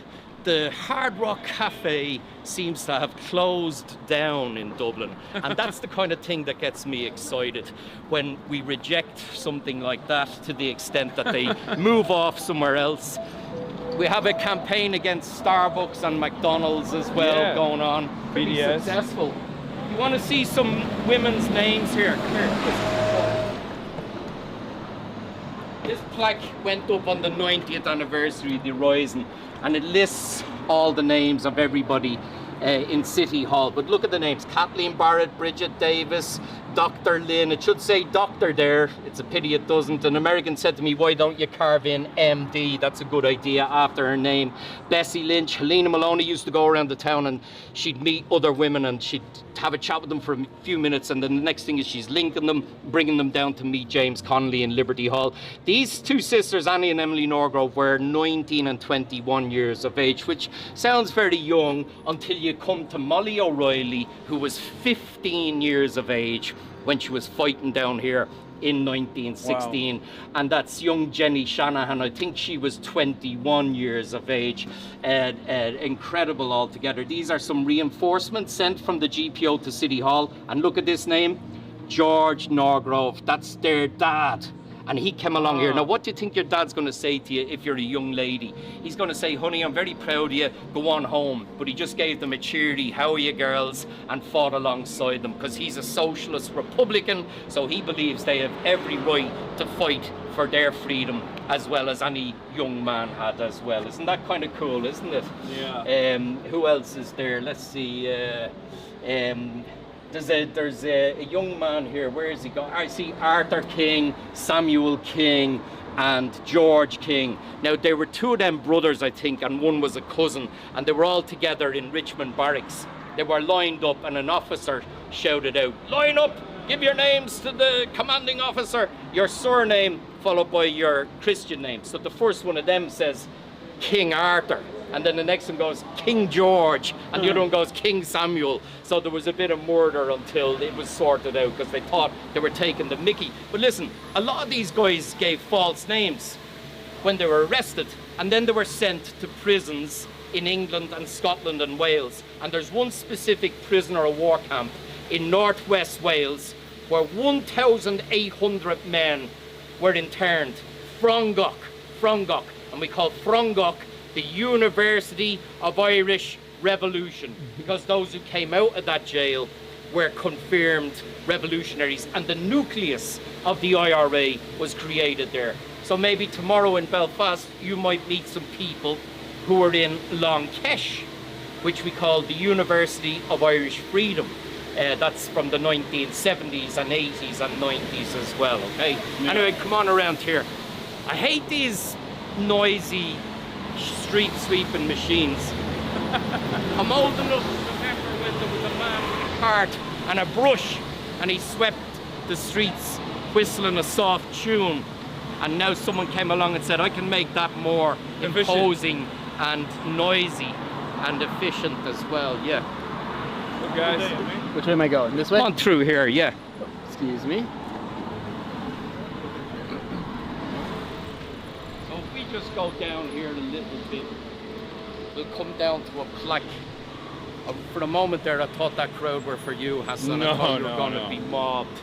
the Hard Rock Cafe seems to have closed down in Dublin, and that's the kind of thing that gets me excited when we reject something like that to the extent that they move off somewhere else. We have a campaign against Starbucks and McDonald's as well Yeah. going on. Pretty BDS. successful. You want to see some women's names here? Come here. This plaque went up on the 90th anniversary of the Rising, and it lists all the names of everybody in City Hall. But look at the names: Kathleen Barrett, Bridget Davis, Dr. Lynn. It should say doctor there. It's a pity it doesn't. An American said to me, why don't you carve in MD? That's a good idea after her name. Bessie Lynch. Helena Maloney used to go around the town and she'd meet other women and she'd have a chat with them for a few minutes, and then the next thing is she's linking them, bringing them down to meet James Connolly in Liberty Hall. These 2 sisters, Annie and Emily Norgrove, were 19 and 21 years of age, which sounds very young until you come to Molly O'Reilly, who was 15 years of age when she was fighting down here in 1916. And that's young Jenny Shanahan. I think she was 21 years of age. Incredible altogether. These are some reinforcements sent from the GPO to City Hall. And look at this name, George Norgrove. That's their dad. And he came along here. Now, what do you think your dad's going to say to you if you're a young lady? He's going to say, honey, I'm very proud of you, go on home. But he just gave them a cheery, how are you girls, and fought alongside them, because he's a socialist Republican, so he believes they have every right to fight for their freedom, as well as any young man had as well. Isn't that kind of cool, isn't it? Yeah. Who else is there? Let's see. There's a young man here. Where is he going? I see Arthur King, Samuel King, and George King. Now, there were two of them brothers, I think, and one was a cousin, and they were all together in Richmond Barracks. They were lined up, and an officer shouted out, "Line up! Give your names to the commanding officer, your surname followed by your Christian name." So the first one of them says King Arthur, and then the next one goes King George, and the other one goes King Samuel. So there was a bit of murder until it was sorted out because they thought they were taking the mickey. But listen, a lot of these guys gave false names when they were arrested, and then they were sent to prisons in England and Scotland and Wales. And there's one specific prisoner of war camp in northwest Wales where 1,800 men were interned. Frongok, and we call Frongok the University of Irish Revolution, because those who came out of that jail were confirmed revolutionaries, and the nucleus of the IRA was created there. So maybe tomorrow in Belfast you might meet some people who are in Longkesh, which we call the University of Irish Freedom. That's from the 1970s and 80s and 90s as well, okay? Yeah. Anyway, come on around here. I hate these noisy street sweeping machines. I'm old enough to remember when there was a man with a cart and a brush, and he swept the streets whistling a soft tune, and now someone came along and said, I can make that more imposing and noisy and efficient as well. Yeah. Look, guys, which way am I going? This way? On through here, yeah. Excuse me. So if we just go down here a little bit, we'll come down to a plaque. For a moment there, I thought that crowd were for you, Hasan. I thought you were going to be mobbed.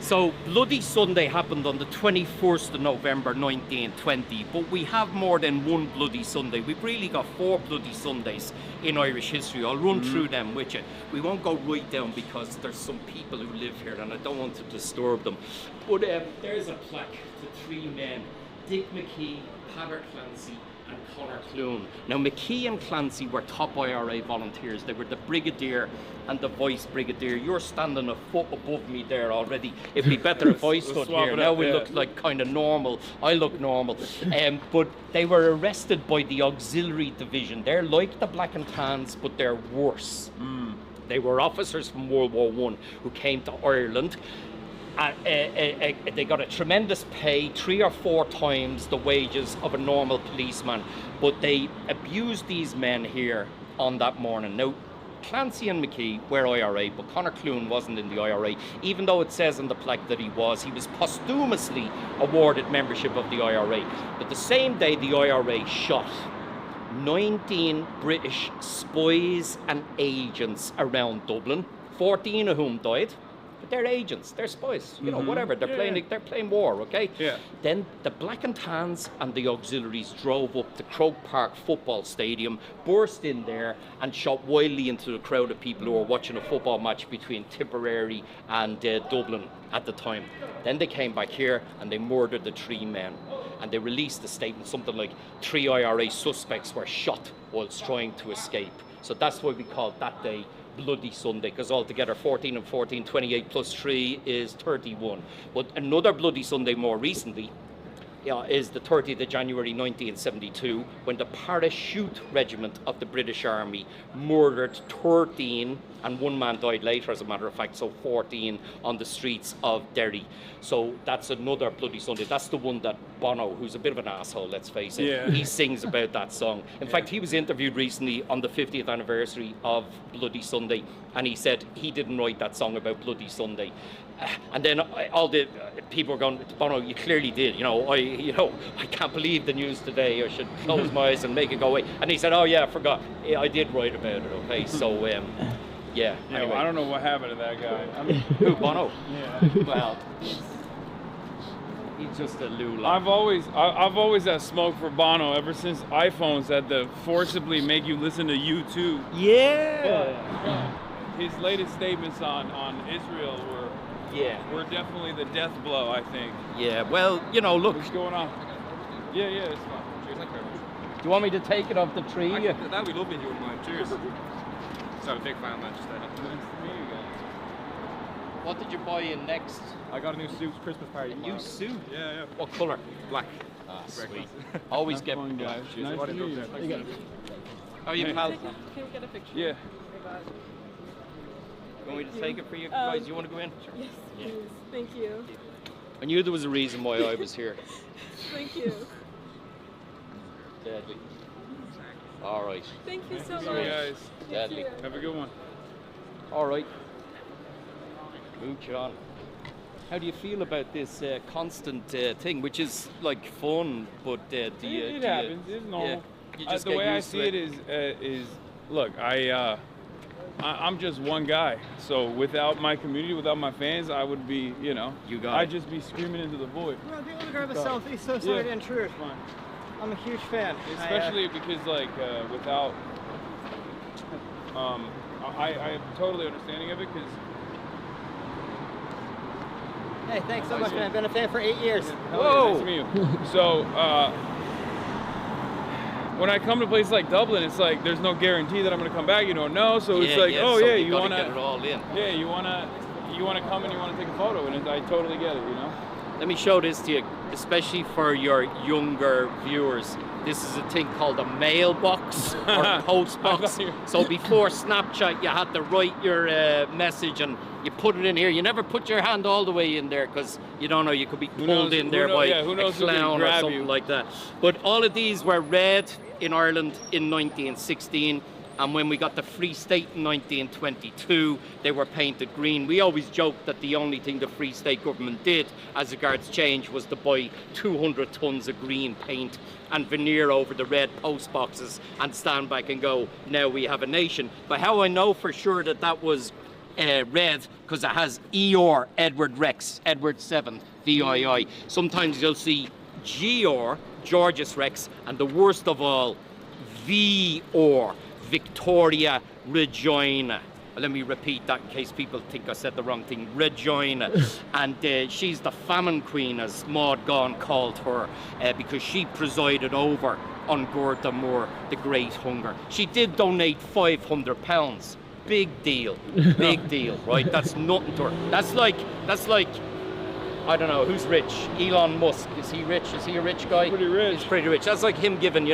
So Bloody Sunday happened on the 21st of November 1920, but we have more than one Bloody Sunday. We've really got 4 Bloody Sundays in Irish history. I'll run through them with you. We won't go right down because there's some people who live here and I don't want to disturb them. But there's a plaque to 3 men, Dick McKee, Peadar Clancy and Conor Clune. Now McKee and Clancy were top IRA volunteers. They were the brigadier and the vice brigadier. You're standing a foot above me there already. It'd be better if I stood here. Now we look like kind of normal. I look normal. But they were arrested by the auxiliary division. They're like the Black and Tans, but they're worse. They were officers from World War I who came to Ireland. They got a tremendous pay, 3 or 4 times the wages of a normal policeman, but they abused these men here on that morning. Now, Clancy and McKee were IRA, but Conor Clune wasn't in the IRA, even though it says on the plaque that he was. He was posthumously awarded membership of the IRA. But the same day, the IRA shot 19 British spies and agents around Dublin, 14 of whom died. But they're agents, they're spies, you know, whatever. They're playing war, okay? Yeah. Then the Black and Tans and the auxiliaries drove up to Croke Park football stadium, burst in there and shot wildly into the crowd of people who were watching a football match between Tipperary and Dublin at the time. Then they came back here and they murdered the 3 men. And they released a statement, something like 3 IRA suspects were shot whilst trying to escape. So that's why we call that day Bloody Sunday, because altogether 14 and 14, 28 plus 3 is 31. But another Bloody Sunday more recently is the 30th of January 1972, when the Parachute Regiment of the British Army murdered 13, and 1 man died later, as a matter of fact, so 14 on the streets of Derry. So that's another Bloody Sunday. That's the one that Bono, who's a bit of an asshole, let's face it, he sings about that song. In fact, he was interviewed recently on the 50th anniversary of Bloody Sunday, and he said he didn't write that song about Bloody Sunday. And then all the people were going, Bono, you clearly did. I can't believe the news today. I should close my eyes and make it go away. And he said, oh yeah, I forgot. I did write about it. Okay, so yeah. Anyway. I don't know what happened to that guy. Who, Bono? Yeah. Well, he's just a lula. I've always had smoke for Bono ever since iPhones had to forcibly make you listen to U2. Yeah. His latest statements on Israel were definitely the death blow, I think. Yeah, well, look. What's going on? Yeah, it's fine. Cheers. Do you want me to take it off the tree? That'd be lovely if you wouldn't mind. Cheers. not a big fan of Manchester United. Nice to meet you guys. What did you buy in next? I got a new suit, Christmas party. A new suit? Yeah. What colour? Black. Ah, sweet. Always get fun, black. guys. Nice to meet you. How are you, pal? Can we get a picture? Yeah. Want me to take it for you guys? You want to go in? Sure. Yes, please. Thank you. I knew there was a reason why I was here. Thank you. Deadly. All right. Thank you so much. See you guys. Deadly. Have a good one. All right. Mooch on. How do you feel about this constant thing, which is like fun, but it happens. It's normal. You just The get way I used to see it is, look, I'm just one guy. So without my community, without my fans, I would be, I'd just be screaming into the void. Well, be able to grab a selfie. So sorry to intrude. I'm a huge fan. Especially because, like, without, I am totally understanding of it because. Hey, thanks so much, man. I've been a fan for 8 years. Whoa! Nice to meet you. So, when I come to places like Dublin, it's like there's no guarantee that I'm gonna come back. You don't know, so it's like, so you gotta wanna get it all in. Yeah, you wanna come and you wanna take a photo, and I totally get it. Let me show this to you, especially for your younger viewers. This is a thing called a mailbox or post box. So before Snapchat, you had to write your message and you put it in here. You never put your hand all the way in there because you don't know, you could be pulled in there by a clown or something like that. But all of these were red in Ireland in 1916. And when we got the Free State in 1922, they were painted green. We always joked that the only thing the Free State government did as regards change was to buy 200 tons of green paint and veneer over the red post boxes and stand back and go, now we have a nation. But how I know for sure that that was red, because it has ER, Edward Rex, Edward 7, VII. Sometimes you'll see GR, Georgius Rex, and the worst of all, VOR, Victoria Regina. Let me repeat that in case people think I said the wrong thing. Regina. And she's the famine queen, as Maud Gonne called her, because she presided over on Gorta Moor, the Great Hunger. She did donate £500. Big deal. Big deal, right? That's nothing to her. That's like, I don't know, who's rich? Elon Musk. Is he rich? Is he a rich guy? Pretty rich. He's pretty rich. That's like him giving,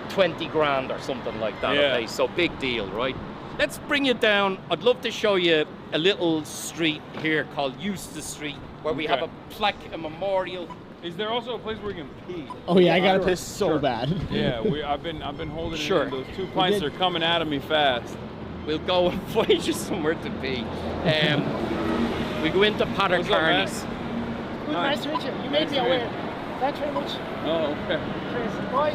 20 grand or something like that. Yeah. Okay, so big deal, right? Let's bring you down. I'd love to show you a little street here called Eustace Street, where we have a plaque, a memorial. Is there also a place where you can pee? Oh yeah, I gotta piss so bad. Yeah, I've been holding it in. Those 2 pints are coming out of me fast. We'll go and find you somewhere to pee. We go into Pater Carney's. Nice to meet you. You made me aware. Thanks very much. Oh, okay. Cheers. Bye.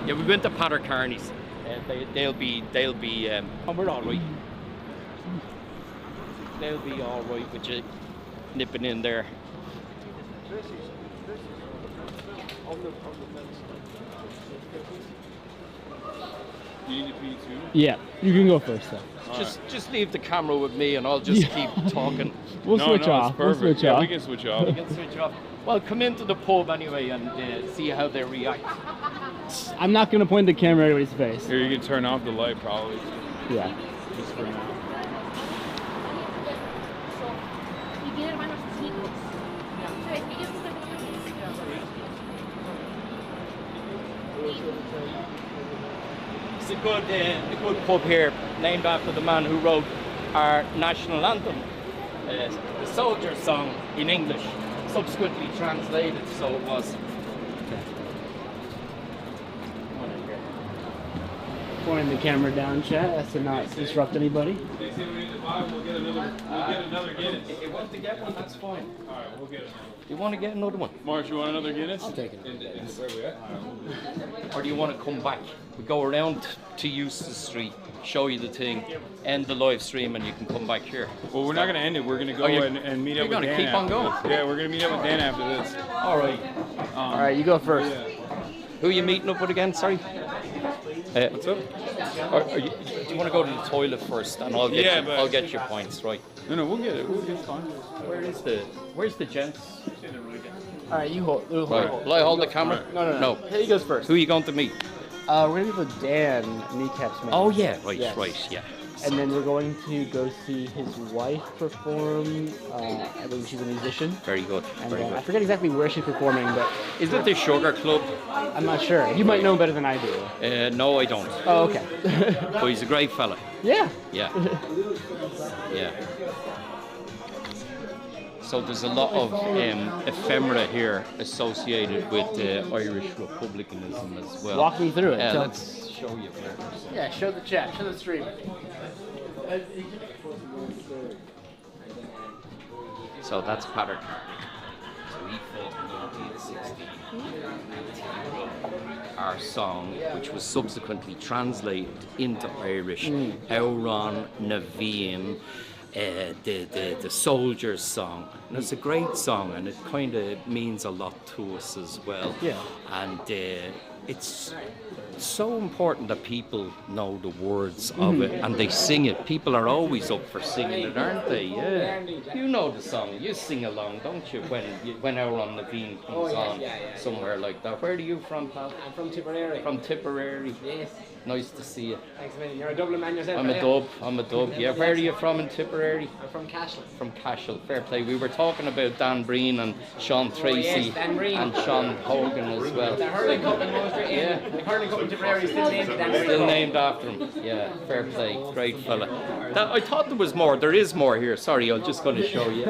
We go into Pater Carney's. They'll be. We're all right. They'll be all right with you nipping in there. You need to pee too? Yeah, you can go first though. Just leave the camera with me and I'll just keep talking. We'll switch off. We'll switch off. We can switch off. We can switch off. Well, come into the pub anyway and see how they react. I'm not gonna point the camera at anybody's face. Here, you can turn off the light probably. Yeah. Just for now. It's a good pub here, named after the man who wrote our national anthem, the Soldier's Song in English, subsequently translated, so it was. Pointing the camera down, chat, as to not disrupt anybody. They say we need to buy, we'll get another Guinness. If you want to get one, that's fine. Alright, we'll get another one. You want to get another one? Marsh, you want another Guinness? I'll take it. Where we at? Or do you want to come back? We go around to Eustace Street, show you the thing, end the live stream, and you can come back here. Well, we're not going to end it. We're going to go and meet up with Dan. You're going to keep on going? Yeah, we're going to meet up with Dan after this. All right. All right, you go first. Yeah. Who are you meeting up with again? Sorry. What's up? Do you want to go to the toilet first, and I'll get your points, right? No, we'll get it. We'll get fine. Where's the gents? All right, you hold. Right. Will I hold the camera? No. He goes first. Who are you going to meet? We're gonna be with Dan, Kneecaps Man. Oh yeah, right, Yes. right, yeah. And then we're going to go see his wife perform. I believe she's a musician. Very good. And Very I good. forget exactly where she's performing, but Is it the Sugar Club? I'm not sure. You might know better than I do. No, I don't. Oh, okay. But he's a great fella. Yeah. Yeah. Yeah. So there's a lot of ephemera here associated with Irish republicanism as well. Walk me through it. Yeah, So- let's show you first. Yeah, show the chat, show the stream. So that's Patrick. So he fought in 1916. Our song, which was subsequently translated into Irish, Euron Naveen, the soldier's song. And it's a great song, and it kind of means a lot to us as well. Yeah. And it's so important that people know the words of it and they sing it. People are always up for singing it, aren't they? Yeah. You know the song. You sing along, don't you? When Euron Naveen comes on somewhere like that. Where are you from, pal? I'm from Tipperary. From Tipperary. Yes. Nice to see you. Thanks a million. You're a Dublin man yourself. I'm a dub. I'm a dub. Yeah. Where are you from in Tipperary? I'm from Cashel. From Cashel. Fair play. We were talking about Dan Breen and Sean Tracy yes, Dan Breen. and Sean Hogan as well. The hurling cup in Munster. Yeah. The hurling cup in Tipperary is still named Dan Breen. Still named after him. Yeah, fair play. Great fella. I thought there was more. There is more here. Sorry, I'm just going to show you.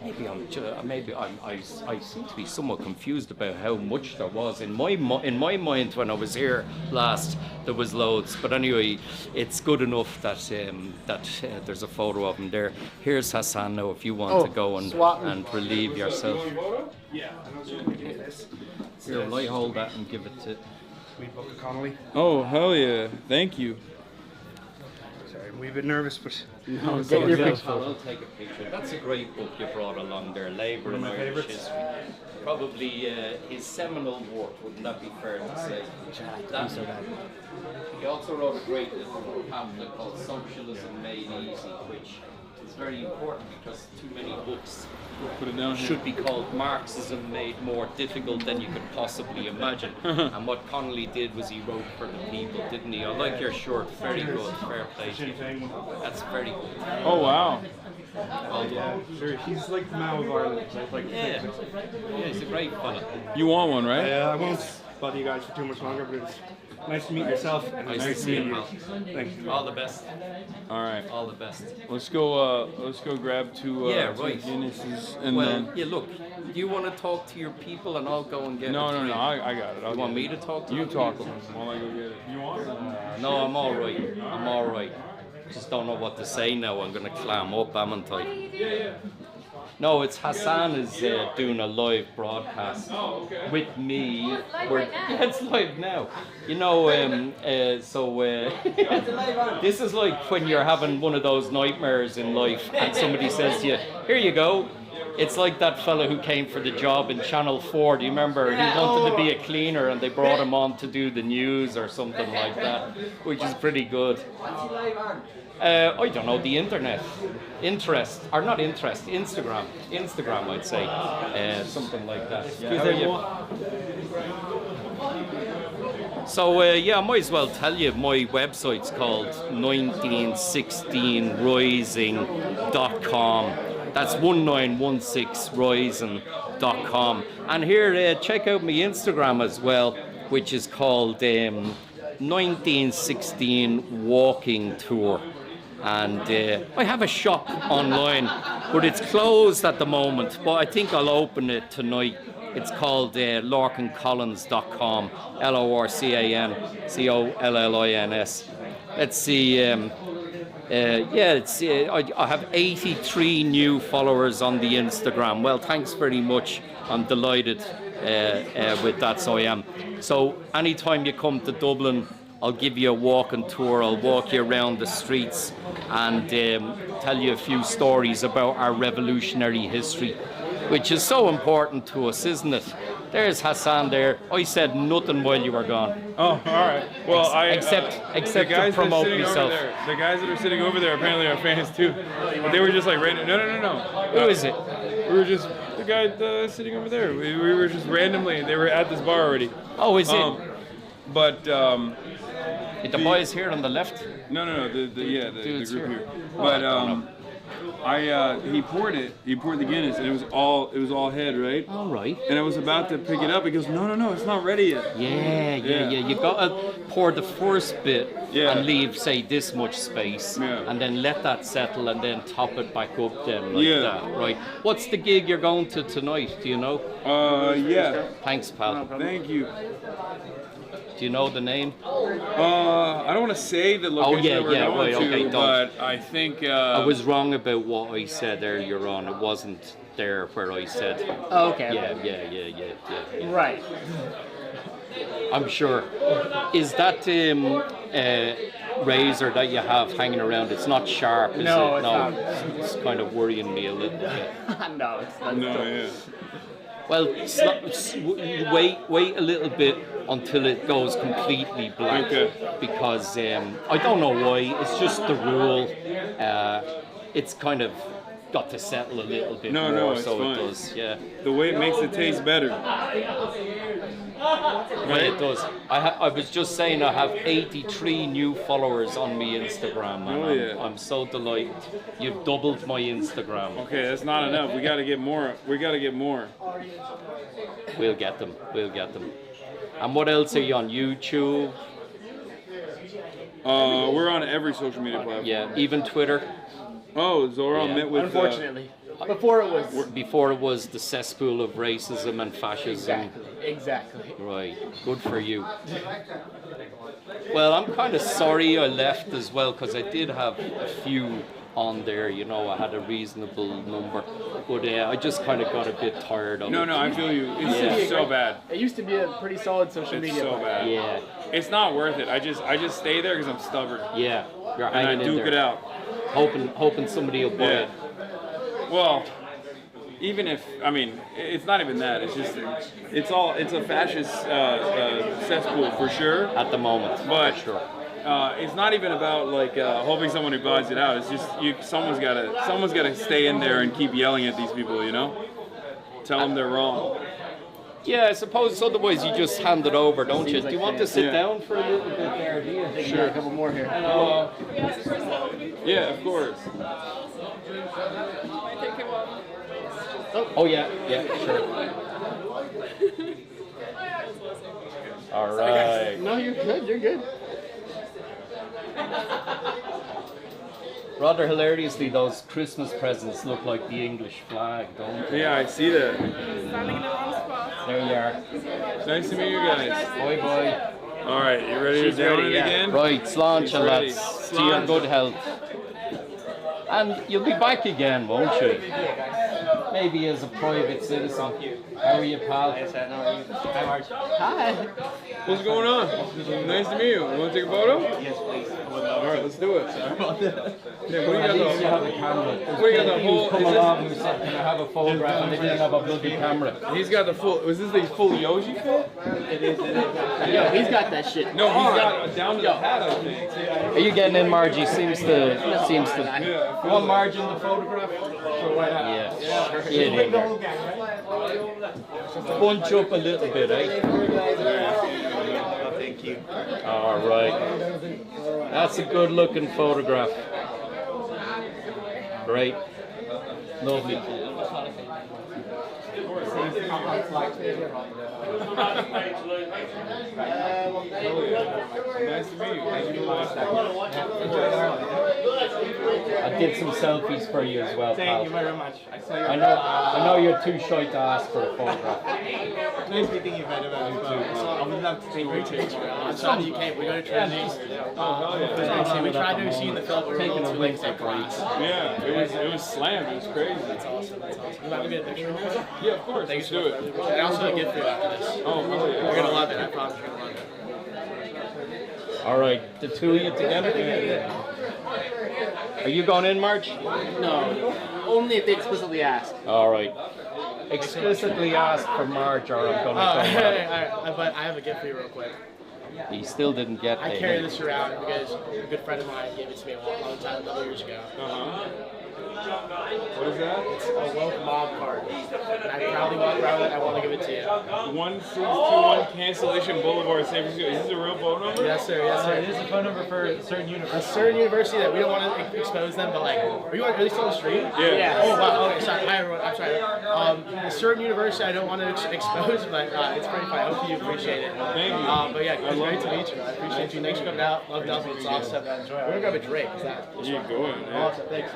I seem to be somewhat confused about how much there was in my mind when I was here last. There was loads, but anyway, it's good enough that there's a photo of him there. Here's Hasan now, if you want to go and relieve yourself. Yeah. Here, will I hold that and give it to? Connolly. Oh, hell yeah. Thank you. Sorry, I'm a wee bit nervous, but... No, get your picture. I'll take a picture. That's a great book you brought along there, Labour in Irish History. Probably his seminal work, wouldn't that be fair to say? He also wrote a great little pamphlet called Socialism Made Easy, which is very important because too many books Put it down here. should be called Marxism Made More Difficult Than You Could Possibly Imagine. And what Connolly did was he wrote for the people, didn't he? I like your shirt, very good, fair play to you. That's very good. Oh, wow. Yeah, sure. He's like the Mao of Ireland. Yeah, he's a great fella. You want one, right? I won't bother you guys for too much longer, but it's nice to meet yourself. And Nice nice to to meet see you. you. Thank you. All the best. All right. All the best. Let's go grab two right. Guinnesses and Well, then... yeah, look, do you want to talk to your people and I'll go and get No, a no, drink? I got it. You want me to talk to You them? talk to them while I go get it. You want it? No, I'm all right. I'm all right. Just don't know what to say now. I'm going to clam up, haven't I? No, it's Hasan is doing a live broadcast with me. Yeah, it's live now. You know, this is like when you're having one of those nightmares in life and somebody says to you, here you go. It's like that fella who came for the job in Channel 4. Do you remember? He wanted to be a cleaner and they brought him on to do the news or something like that, which is pretty good. I don't know, the internet. Instagram, I'd say. Something like that. So, I might as well tell you, my website's called 1916rising.com. That's 1916rising.com. And here, check out my Instagram as well, which is called 1916 Walking Tour. And I have a shop online, but it's closed at the moment, but I think I'll open it tonight. It's called lorcancollins.com, LORCANCOLLINS. Let's see, I have 83 new followers on the Instagram. Well, thanks very much. I'm delighted with that, so I am. So anytime you come to Dublin, I'll give you a walking tour. I'll walk you around the streets and tell you a few stories about our revolutionary history, which is so important to us, isn't it? There's Hasan there. I said nothing while you were gone. Oh, all right. Well, except the guys to promote that are sitting myself. over there, the guys that are sitting over there apparently are fans too. But they were just like, no. Who is it? We were just The guy sitting over there. We were just randomly. They were at this bar already. Oh, is it? But the boys here on the left. No. The group here. here. Oh, But I don't know. he poured the Guinness, and it was all head, right? All right. And I was about to pick it up. He goes, no, it's not ready yet. Yeah. You gotta pour the first bit and leave, say, this much space, and then let that settle, and then top it back up then like that, right? What's the gig you're going to tonight? Do you know? Yeah. Thanks, pal. Thank you. Do you know the name? I don't want to say the location that we're going to, okay, but I think I was wrong about what I said earlier on. It wasn't there where I said. Oh, okay. Yeah. Right. I'm sure. Is that razor that you have hanging around? It's not sharp, is No, it? it's not. It's kind of worrying me a little bit. No, it's not. Well, wait a little bit until it goes completely black, because I don't know why. It's just the rule. It's kind of got to settle a little bit more, it's so fine. it does. Yeah. The way it makes it taste better. Right, it does. I was just saying I have 83 new followers on my Instagram, and I'm so delighted. You've doubled my Instagram. Okay, that's not enough. We got to get more. We'll get them. And what else are you on? YouTube? We're on every social media platform. Yeah, even Twitter. Oh, Zoran met with. Unfortunately. Before it was the cesspool of racism and fascism. Exactly. Right. Good for you. Well, I'm kind of sorry I left as well, because I did have a few on there. You know, I had a reasonable number, but I just kind of got a bit tired of it. No, I feel you. It's so bad. It used to be a pretty solid social media. It's so bad. Yeah. It's not worth it. I just stay there because I'm stubborn. Yeah. You're and hanging I in duke there. it out. Hoping somebody will buy it. Well, even if, it's not even that. It's just, it's a fascist cesspool for sure. At the moment, but for sure. It's not even about hoping someone who buys it out. It's just someone's gotta stay in there and keep yelling at these people. You know, tell them they're wrong. Yeah, I suppose otherwise you just hand it over, don't you? Do you want to sit down for a little bit there? Do you? Sure, a couple more here. Yeah, of course. Oh yeah, sure. All right. No, you're good. Rather hilariously, those Christmas presents look like the English flag, don't they? Yeah, I see that. There you are. Nice to meet you guys. Bye. All right, you ready to down it again? Right, sláinte, ready. lads. To your good health. And you'll be back again, won't you? Maybe as a private citizen. How are you, pal? Hi. What's going on? Nice to meet you. Want to take a photo? Yes, please. All right, let's do it. Yeah, what do you At got? least you have a camera. What do you got? The whole. Come along who said, can I have a photograph? And they didn't have a bloody camera. He's got the full. Was this the full Yoshi fit? It is. Yo, he's got that shit. No, he's got down to the hat, I think. Are you getting in, Margie? Seems to. You want Margie in the photograph? Sure, why not? Yeah. Get in there. Bunch up a little bit, eh? Thank you. All right. That's a good looking photograph. Great. Lovely. Nice to meet you. I did some selfies for you as well, pal. Thank you very much. I know you're too shy to ask for a photograph. Nice meeting you, man. I would love to take your picture. I'm sorry you came. We go to Trinity. We tried to see in the film. Taking a wink at breaks. Yeah, it was slammed. It was crazy. That's awesome. You want to get a picture? Yeah, of course. Let's do it. And also a gift for you after this. Oh, really? You're gonna love it. I promise you're gonna love it. All right, the two of you together. Are you going in, March? No, only if they explicitly ask. All right. Explicitly ask for March, or I'm going to go. But I have a gift for you real quick. He still didn't get I carry this around because a good friend of mine gave it to me a long time, a couple years ago. What is that? It's a woke mob card. And I proudly walk around with it. I want to give it to you. 1621 Cancellation Boulevard, San Francisco. Is this a real phone number? Yes, sir. Yes, sir. It is a phone number for a certain university. A certain university that we don't want to expose them, but like, are you still on the stream? Yeah. Oh wow. Okay. Sorry. Hi everyone. I'm sorry. A certain university I don't want to expose, but it's pretty fun. I hope you appreciate it. Thank you. But yeah, it's great to meet you. I appreciate you. Thanks for coming out. Love Dublin. It's awesome. We're gonna grab a drink. Is that? Yeah, go ahead. Yeah. Awesome. Thanks.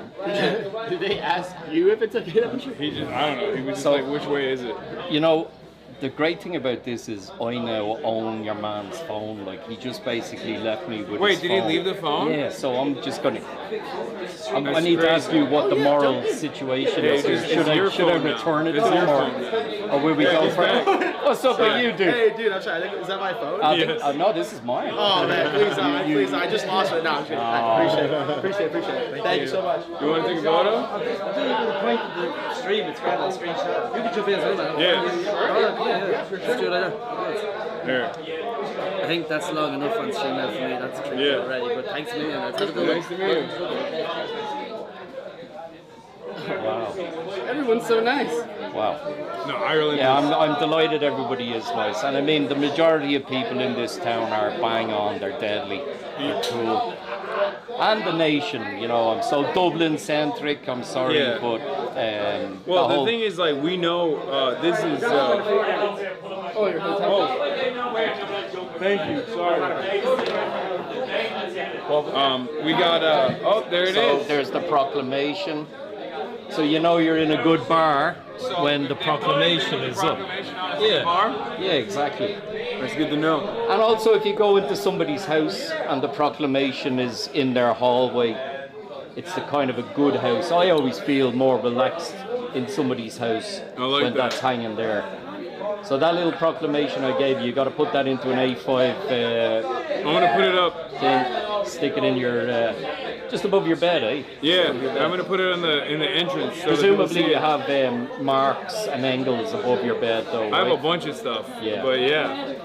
Did they ask you if it's okay? He just, I don't know. He was just like, which way is it? You know, the great thing about this is I now own your man's phone. Like, he just basically left me with Wait, his did phone. he leave the phone? Yeah, so I'm just gonna... I need to ask you what the moral situation is. Should I return it to him, or will we go for it? What's up with you, dude? Hey, dude, I'm sorry. Is that my phone? No, this is mine. Oh man, please, I just lost it. No, I'm kidding. I appreciate it. Thank you so much. You want to take a photo? The point of the stream, it's kind of a screenshot. You can jump in as well. Yeah. Let's do it like that. Here. I think that's long enough on stream now for me. That's a trick already. But thanks a million. That's a good one. Nice to meet you. Wow. Everyone's so nice. Wow. No, Ireland. Yeah, I'm delighted everybody is nice. And I mean, the majority of people in this town are bang on, they're deadly, they're cool. And the nation, you know, I'm so Dublin-centric, I'm sorry, Yeah. but... well, the thing is, like, we know this is... Oh, you're Thank you, sorry. We got, oh, there it is. There's the proclamation. So you know you're in a good bar when the proclamation is up. Yeah, yeah, exactly. That's good to know. And also if you go into somebody's house and the proclamation is in their hallway, it's the kind of a good house. I always feel more relaxed in somebody's house when that's hanging there. So that little proclamation I gave you, you got to put that into an A5. I'm gonna put it up. Thing, stick it in your just above your bed, eh? Yeah, I'm gonna put it in the entrance. So presumably you have marks and angles above your bed, though. I have right? a bunch of stuff. Yeah. But yeah.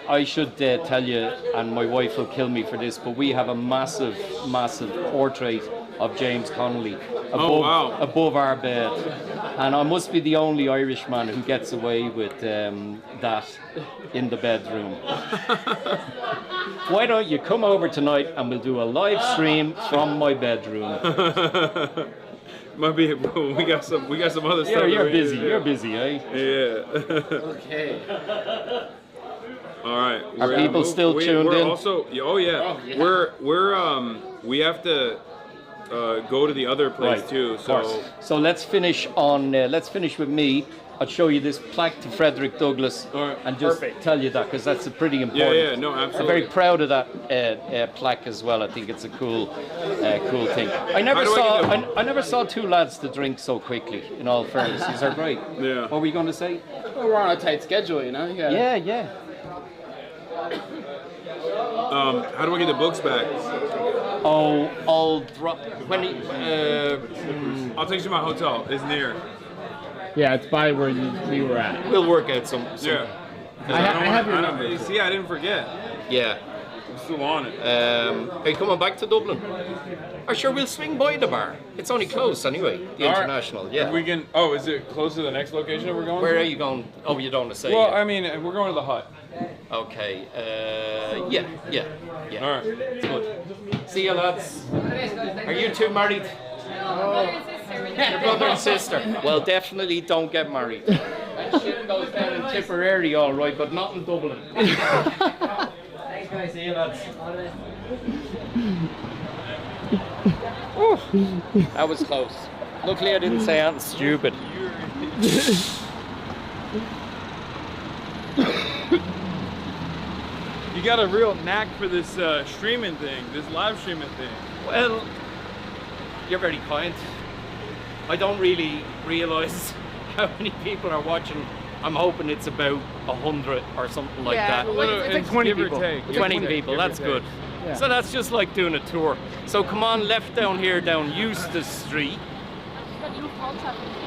I should tell you, and my wife will kill me for this, but we have a massive portrait of James Connolly above our bed, and I must be the only Irishman who gets away with that in the bedroom. Why don't you come over tonight and we'll do a live stream from my bedroom? Might be. We got some other stuff. Yeah, you're busy. You're busy, eh? Yeah. Okay. All right. Are people still tuned we're in? Also, oh yeah. We have to go to the other place Right, too. of course. So let's finish on. Let's finish with me. I'll show you this plaque to Frederick Douglass and just tell you that because that's a pretty important. Yeah, no, absolutely. I'm very proud of that plaque as well. I think it's a cool thing. I never saw two lads to drink so quickly. In all fairness, these are great. Yeah. What were you going to say? Well, we're on a tight schedule, you know. Yeah. How do I get the books back? Oh, I'll drop when I'll take you to my hotel. It's near. Yeah, it's by where we were at. We'll work out some. Yeah. I have your number. See, I didn't forget. Yeah. I'm still on it. Are you coming back to Dublin? Or sure, we'll swing by the bar. It's only close anyway. The All right. International, yeah. If we can. Oh, is it close to the next location that we're going? Where to? are you going? Oh, you don't want to say. Well, yet. I mean, we're going to the hut. Okay. Yeah. All right. It's good. See you, lads. Are you two married? Your brother and sister. Well, definitely don't get married. That shit goes down in Tipperary, all right, but not in Dublin. Thanks, guys. See you, lads. That was close. Luckily, I didn't say anything stupid. You got a real knack for this streaming thing, this live streaming thing. Well, you're very kind. I don't really realise how many people are watching. I'm hoping it's about 100 or something like that. Well, it's 20 give or people. take. 20 people, that's good. Yeah. So that's just like doing a tour. So come on, left down here, down Eustace Street.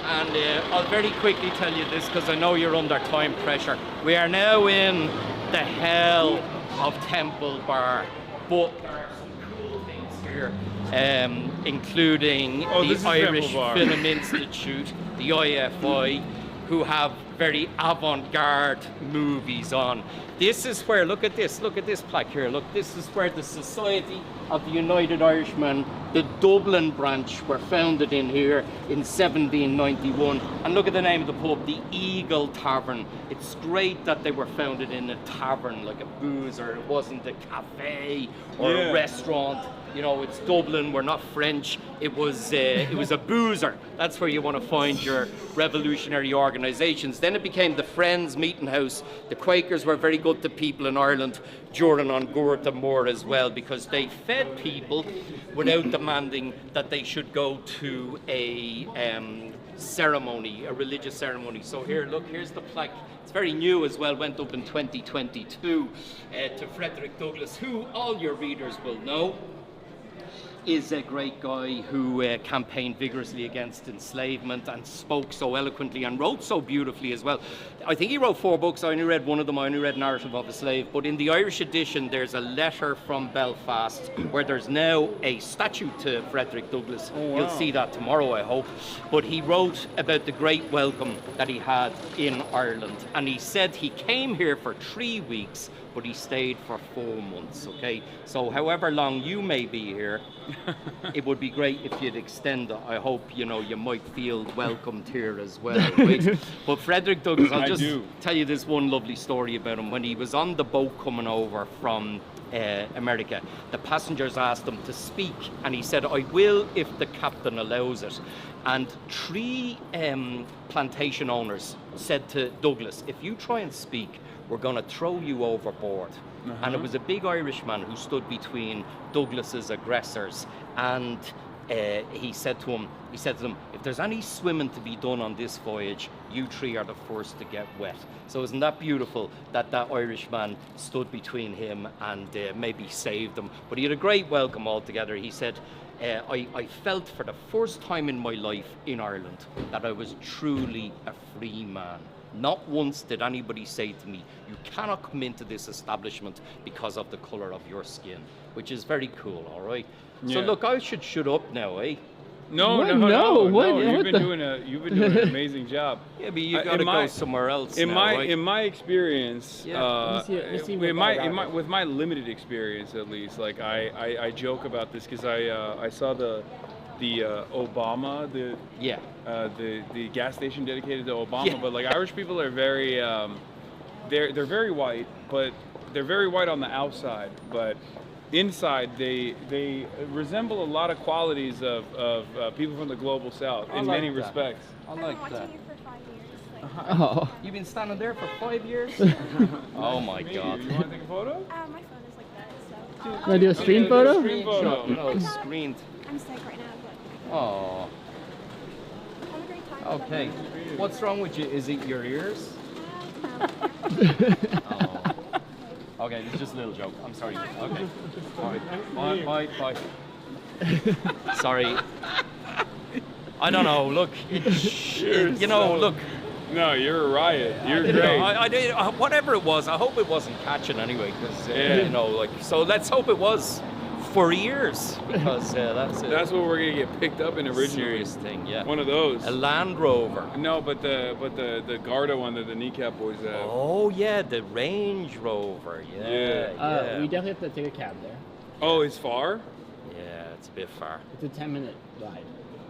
And I'll very quickly tell you this because I know you're under time pressure. We are now in the hell of Temple Bar, but there are some cool things here. including this is the Irish Temple Bar. Film Institute, the IFI, who have very avant-garde movies on. This is where, look at this plaque here, look, this is where the Society of the United Irishmen, the Dublin branch, were founded in here in 1791. And look at the name of the pub, the Eagle Tavern. It's great that they were founded in a tavern, like a boozer. It wasn't a cafe or a restaurant. You know, it's Dublin, we're not French. It was a boozer. That's where you want to find your revolutionary organizations. Then it became the Friends Meeting House. The Quakers were very good to people in Ireland during An Gurta Mór as well, because they fed people without demanding that they should go to a ceremony, a religious ceremony. So here, look, here's the plaque. It's very new as well, went up in 2022 to Frederick Douglass, who all your readers will know is a great guy who campaigned vigorously against enslavement and spoke so eloquently and wrote so beautifully as well. I think he wrote 4 books. I only read one of them. I only read Narrative of a Slave. But in the Irish edition, there's a letter from Belfast where there's now a statue to Frederick Douglass. Oh, wow. You'll see that tomorrow, I hope. But he wrote about the great welcome that he had in Ireland. And he said he came here for 3 weeks, but he stayed for 4 months, okay? So however long you may be here, it would be great if you'd extend it. I hope, you know, you might feel welcomed here as well, right? But Frederick Douglass, I'll just tell you this one lovely story about him. When he was on the boat coming over from America, the passengers asked him to speak, and he said, I will if the captain allows it. And 3 plantation owners said to Douglass, if you try and speak, we're going to throw you overboard. And it was a big Irishman who stood between Douglas's aggressors, and he said to them, if there's any swimming to be done on this voyage, you 3 are the first to get wet. So isn't that beautiful that that Irishman stood between him and maybe saved them? But he had a great welcome altogether. He said, I felt for the first time in my life in Ireland that I was truly a free man. Not once did anybody say to me, you cannot come into this establishment because of the colour of your skin, which is very cool, all right? So look, I should shut up now, eh? No. You've been doing an amazing job. Yeah, but you got to go somewhere else. In right? my experience, with my limited experience at least, like I joke about this because I saw the Obama, the gas station dedicated to Obama, but like Irish people are very they're very white, but they're very white on the outside, but inside they resemble a lot of qualities of people from the global south in many respects. I like that. You for 5 years. Oh. You've been standing there for 5 years? Oh my God. You want to take a photo? My phone is like that, so. Want to do a screen photo? Screen photo. No, it's screened. I'm sick right now, but. Oh. Have a great time. Okay. What's wrong with you? Is it your ears? Oh. Okay, it's just a little joke. I'm sorry. Okay. All right. Bye. Sorry. I don't know. Look, you know, look. No, you're a riot. You're great. I did whatever it was. I hope it wasn't catching anyway, because you know, like. So let's hope it was for years, because that's it. That's what we're gonna get picked up in originally. Serious thing, yeah. One of those. A Land Rover. No, but the Garda one that the Kneecap Boys have. Oh yeah, the Range Rover. Yeah. We definitely have to take a cab there. Oh, it's far? Yeah, it's a bit far. It's a 10-minute ride.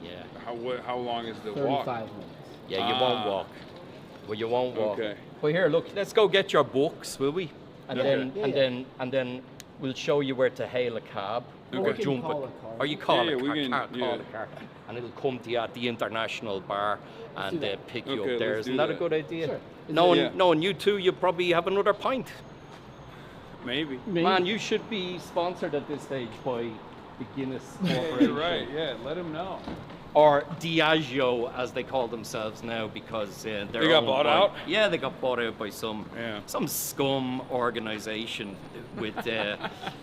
Yeah. How long is the 35 walk? minutes. Yeah, you won't walk. Well, you won't walk. Okay. Well, here, look. Let's go get your books, will we? And Okay. then we'll show you where to hail a cab or Okay. jump Call it. a car. Or you call Yeah, a we car, can- call a car, and it'll come to you at the International Bar and pick you Okay, up there. let's Isn't do that a that. good idea? Sure. Knowing you two, you probably have another pint. Maybe. Man, you should be sponsored at this stage by the Guinness Corporation. You're right. Yeah, let him know. Or Diageo, as they call themselves now, because they got bought out? Yeah, they got bought out by some scum organization with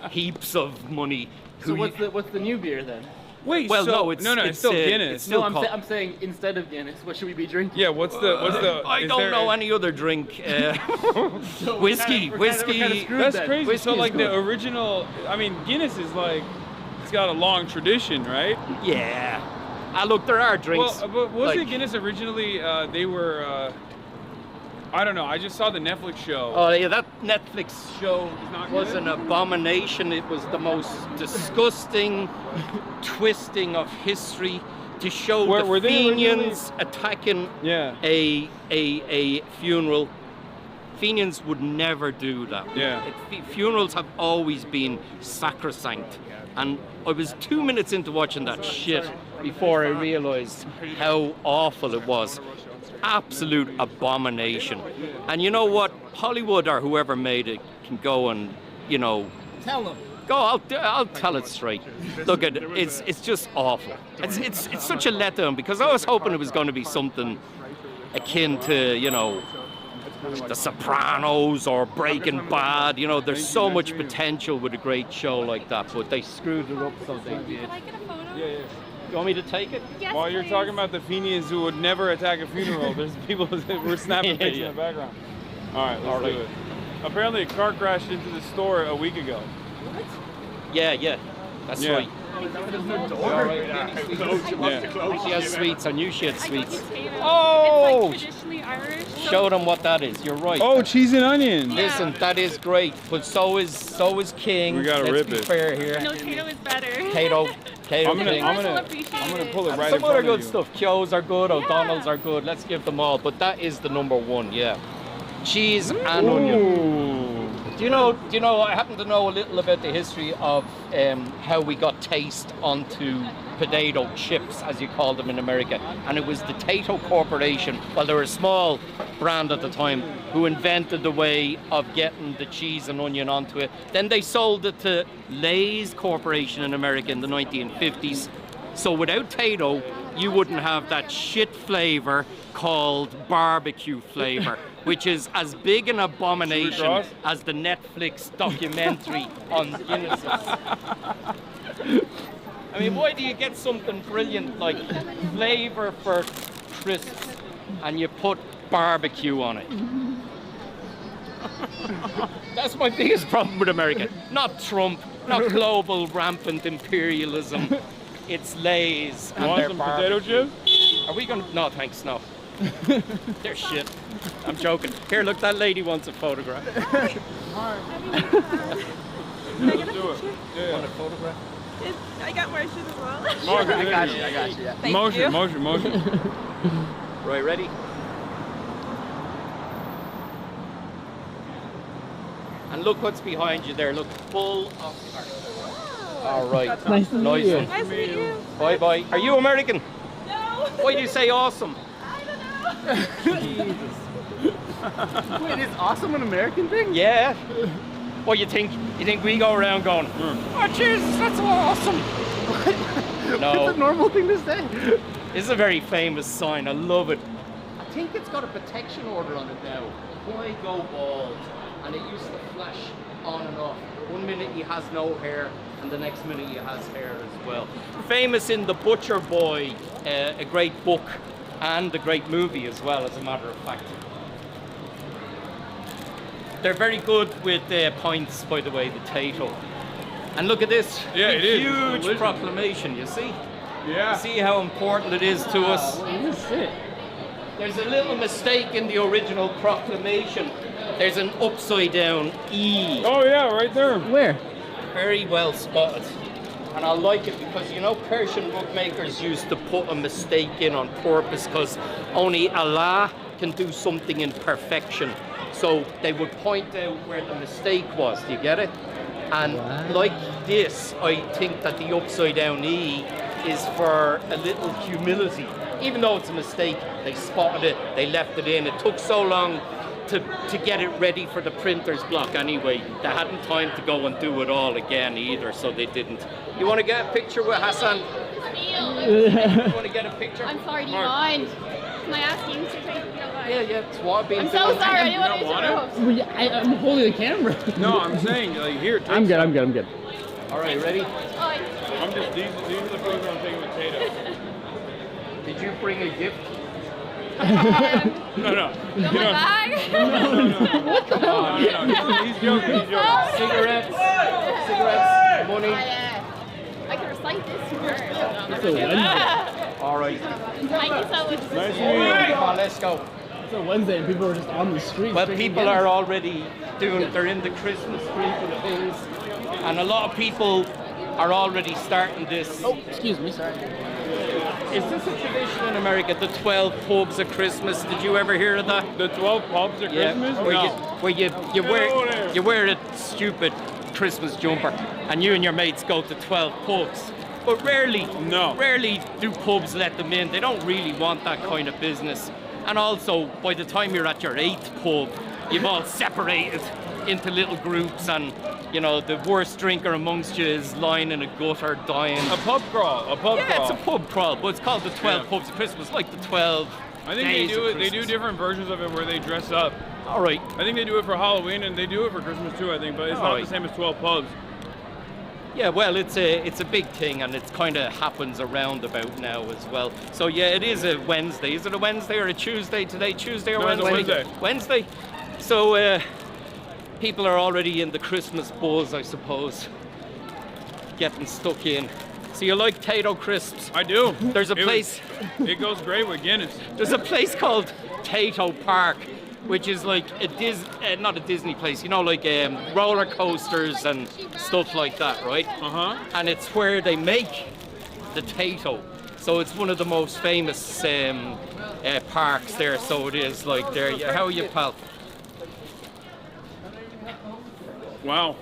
heaps of money. So what's the new beer then? Wait, Well, so, no, it's still Guinness. It's still called, I'm saying instead of Guinness, what should we be drinking? Yeah, what's the? I is don't there- know any other drink. Whiskey. That's crazy. Whiskey So is like good. the original, I mean, Guinness is like it's got a long tradition, right? Yeah. Look, there are drinks. Well, but wasn't like- Guinness originally? They were. I don't know. I just saw the Netflix show. Oh yeah, that Netflix show not was good? an abomination. It was the most disgusting twisting of history to show Were the they Fenians attacking Yeah. a funeral. Fenians would never do that. Yeah. Funerals have always been sacrosanct. And I was 2 minutes into watching that shit before I realized how awful it was. Absolute abomination. And you know what? Hollywood or whoever made it can go and, you know, Tell them. go. I'll tell it straight. Look at it. It's just awful. It's such a letdown because I was hoping it was going to be something akin to, you know, The Sopranos or Breaking Bad. You know, there's so much potential with a great show like that, but they screwed it up, so they did. Can I get a photo? Yeah. You want me to take it? Yes, While you're please. talking about the Fenians who would never attack a funeral, there's people that were snapping Yeah, pictures yeah. in the background. All right, let's All right. do it. Apparently, a car crashed into the store a week ago. Yeah, that's Yeah. right. She has sweets. I knew she had sweets. Oh! It's like traditionally Irish. Show them what that is. You're right. Oh, cheese and onion. Listen, that is great, but so is King. We gotta Let's rip be it. fair here. No, Tato is better. Tato I'm King. gonna pull it right in Some other front good of you. stuff. Kyo's are good. O'Donnell's are good. Let's give them all. But that is the number one. Yeah, cheese and onion. Do you know? I happen to know a little about the history of how we got taste onto potato chips, as you call them in America, and it was the Tato Corporation. Well, they were a small brand at the time who invented the way of getting the cheese and onion onto it. Then they sold it to Lay's Corporation in America in the 1950s. So without Tato, you wouldn't have that shit flavor called barbecue flavor, which is as big an abomination as the Netflix documentary on Guinnesses. I mean, why do you get something brilliant like flavor for crisps and you put barbecue on it? That's my biggest problem with America. Not Trump, not global rampant imperialism. It's Lay's and Want their some barbecue. potato chips? Are we gonna? No, thanks, no. They're shit. I'm joking. Here, look, that lady wants a photograph. Let's do it. Yeah. Want a photograph? I got more shoes as well. Oh, good. I got you. Yeah. Thank Motion, you. motion. Right, ready? And look what's behind you there. Look, full of cars. All right. Nice to meet you. one. Nice to meet you. Bye bye. Are you American? No. Why do you say awesome? I don't know. Wait, is awesome an American thing? Yeah. What you think? You think we go around going, oh Jesus, that's awesome? No. It's a normal thing to say. This is a very famous sign. I love it. I think it's got a protection order on it now. Why go bald? And it used to flash on and off. One minute he has no hair, and the next minute he has hair as well. Famous in The Butcher Boy, a great book, and a great movie as well, as a matter of fact. They're very good with pints, by the way, the Tato. And look at this. Yeah, it is. It's Huge delicious. proclamation, you see? Yeah. You see how important it is to us? Shit. There's a little mistake in the original proclamation. There's an upside down E. Oh yeah, right there. Where? Very well spotted. And I like it because, you know, Persian bookmakers used to put a mistake in on purpose because only Allah can do something in perfection. So they would point out where the mistake was. Do you get it? And like this, I think that the upside down E is for a little humility. Even though it's a mistake, they spotted it, they left it in. It took so long to get it ready for the printer's block anyway. They hadn't time to go and do it all again either, so they didn't. You want to get a picture with Hasan? You want to get a picture? I'm sorry, do you mind? Can I ask you to take a picture? Yeah, it's what I've been I'm doing. so sorry, I didn't You want to don't want interrupt. Well, I'm holding the camera. No, I'm saying like here. Take I'm good. some. I'm good. All right, ready? Oi. I'm just these are the photos I'm taking with Tato. Did you bring a gift? No. You want my bag? No. He's joking. Cigarettes, money. I can It's a Wednesday. All right. Thank you so much. Nice to meet you. Come on, let's go. It's a Wednesday and people are just on the streets. Well, drinking people Guinness. are already they're in the Christmas drinking things, and a lot of people are already starting this. Oh, excuse me, sorry. Is this a tradition in America, the 12 pubs at Christmas? Did you ever hear of that? The 12 pubs at Christmas? Where you wear a stupid Christmas jumper and you and your mates go to 12 pubs. But rarely do pubs let them in. They don't really want that kind of business. And also, by the time you're at your 8th pub, you've all separated into little groups, and you know the worst drinker amongst you is lying in a gutter dying. A pub crawl. Yeah, it's a pub crawl, but it's called the 12 pubs of Christmas, like the 12 I think days they do of it. They do Christmas. different versions of it where they dress up. All right. I think they do it for Halloween and they do it for Christmas too. I think, but it's not the same as 12 pubs. Yeah, well, it's a big thing, and it kind of happens around about now as well. So yeah, it is a Wednesday. Is it a Wednesday or a Tuesday today? Tuesday or No, it's a Wednesday? Wednesday. So people are already in the Christmas buzz, I suppose, getting stuck in. So you like Tato crisps? I do. There's a place. It goes great with Guinness. There's a place called Tato Park, which is like not a Disney place, you know, like roller coasters and stuff like that, right? And it's where they make the Tato. So it's one of the most famous parks there. So it is like there. How are you, pal? Wow,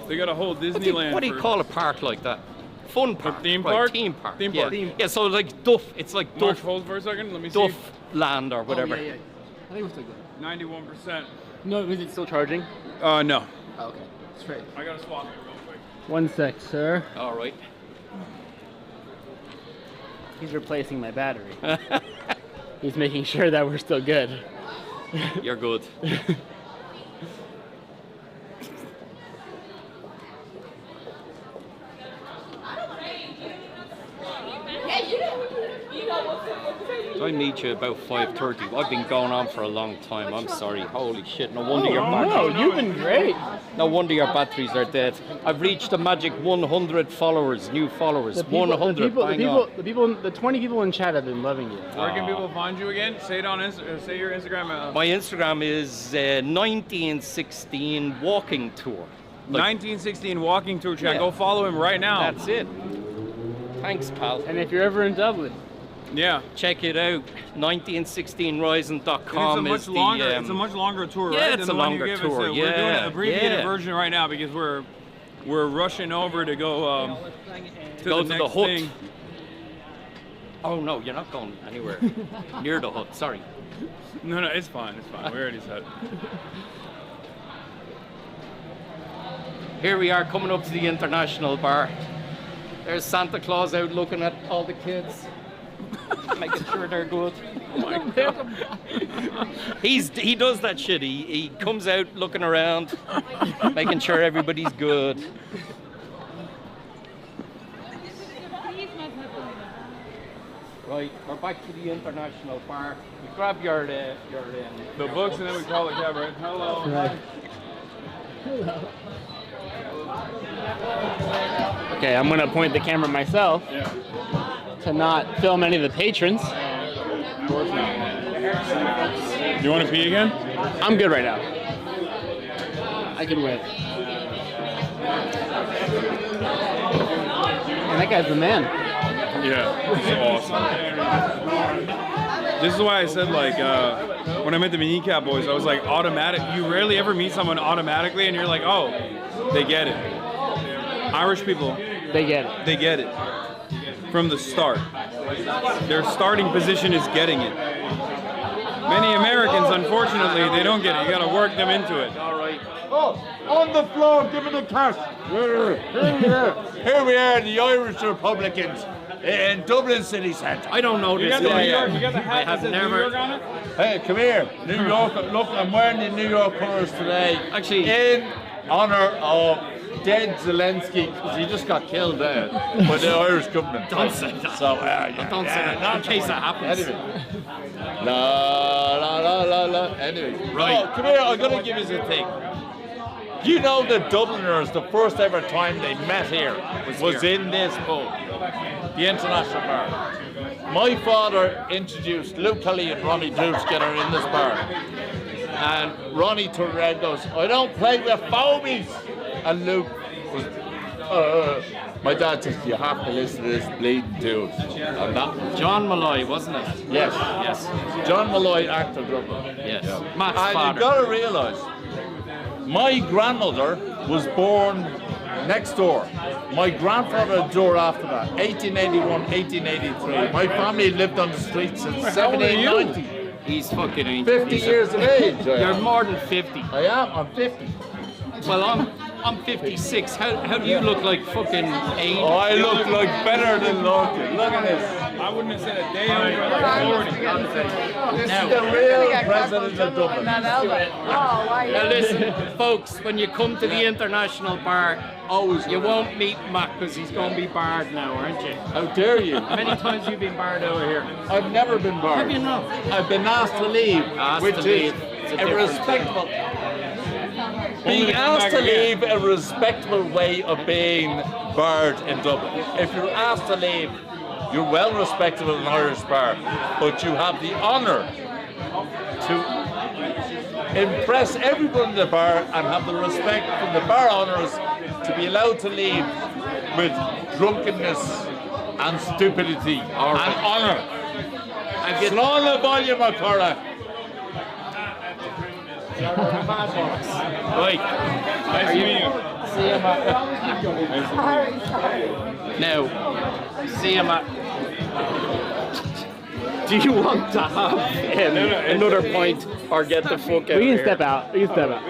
they got a whole Disneyland. What do you call a park like that? Fun park. Theme right, park? Theme park. Theme yeah. park. Yeah, so like Duff. It's like Mark, Duff. hold for a second. Let me see. Duff Land or whatever. Oh, yeah. I think we're still good. 91%. No, is it still charging? No. Oh, okay. Straight. I gotta swap it real quick. 1 sec, sir. All right. He's replacing my battery. He's making sure that we're still good. You're good. I meet you about 5:30. I've been going on for a long time. I'm sorry. Holy shit! No wonder your batteries. No, you've been great. No wonder your batteries are dead. I've reached the magic 100 followers, new followers. The 100. The 20 people in chat have been loving you. Where can people find you again? Say it on say your Instagram. My Instagram is 1916 Walking Tour. 1916 Walking Tour chat. Yeah. Go follow him right now. That's it. Thanks, pal. And if you're ever in Dublin, check it out. 1916rising.com it's a much longer. It's a much longer tour, right? It's a longer tour. We're doing an abbreviated version right now because we're rushing over to go to the next hut. thing. Oh no, you're not going anywhere near the hut. Sorry. No, it's fine. It's fine. We already said. Here we are coming up to the International Bar. There's Santa Claus out looking at all the kids, making sure they're good. Oh my God. He does that shit. He comes out looking around, making sure everybody's good. Right, we're back to the International Bar. You grab your the books and then we call the cab, right? Hello. Right. Okay, I'm gonna point the camera myself to not film any of the patrons. Of course not. Do you want to pee again? I'm good right now. I can wait. And that guy's the man. Yeah, it's awesome. This is why I said, like, when I met the Kneecap Boys, I was like, automatic. You rarely ever meet someone automatically and you're like, oh, they get it. Irish people, they get it. They get it from the start. Their starting position is getting it. Many Americans, unfortunately, they don't get it. You got to work them into it. All right. Oh, on the floor, give me the cash. Here we are, the Irish Republicans in Dublin City Centre. I don't know You this. got the New York, you got the hat that says New York on it? Hey, come here. New York, look, I'm wearing the New York colours today. Actually, in honour of dead Zelensky, because he just got killed by the Irish government. Don't say that. So, Don't say that, in case that happens. Anyway. La. Anyway. Right. Oh, come here, I'm going to give you the thing. You know the Dubliners, the first ever time they met here was in this pub. the international bar. My father introduced Luke Kelly and Ronnie Drew together in this bar. And Ronnie turned around and goes, I don't play with foamies. And Luke was, my dad says, you have to listen to this bleeding dude. And that was John Malloy, wasn't it? Yes. Yes. John Malloy, actor drummer. Yes. Yeah. Matt's And father. you got to realise, my grandmother was born next door. My grandfather a door after that, 1881, 1883. My family lived on the street since 1790. He's fucking ancient. 50 years of age. You're more than 50. I am, I'm 50. Well, I'm 56. How do you look like fucking 80? Oh, I look like better than Lorcan. Look at this. I wouldn't have said a day over like 40. This is the real president of Dublin. Now listen, folks, when you come to the international bar, you won't meet Matt because he's going to be barred now, aren't you? How dare you? How many times have you been barred over here? I've never been barred. Have you not? I've been asked to leave, which is irrespectable. Being asked to leave a respectable way of being barred in Dublin. If you're asked to leave, you're well respectable in an Irish bar, but you have the honour to impress everyone in the bar and have the respect from the bar owners to be allowed to leave with drunkenness and stupidity and honour. Slow the volume, O'Cora. Right. Nice to meet you. See you, Matt. Now, see you, Matt. Do you want to have another point or get the fuck out of here? We can step out. We can step out.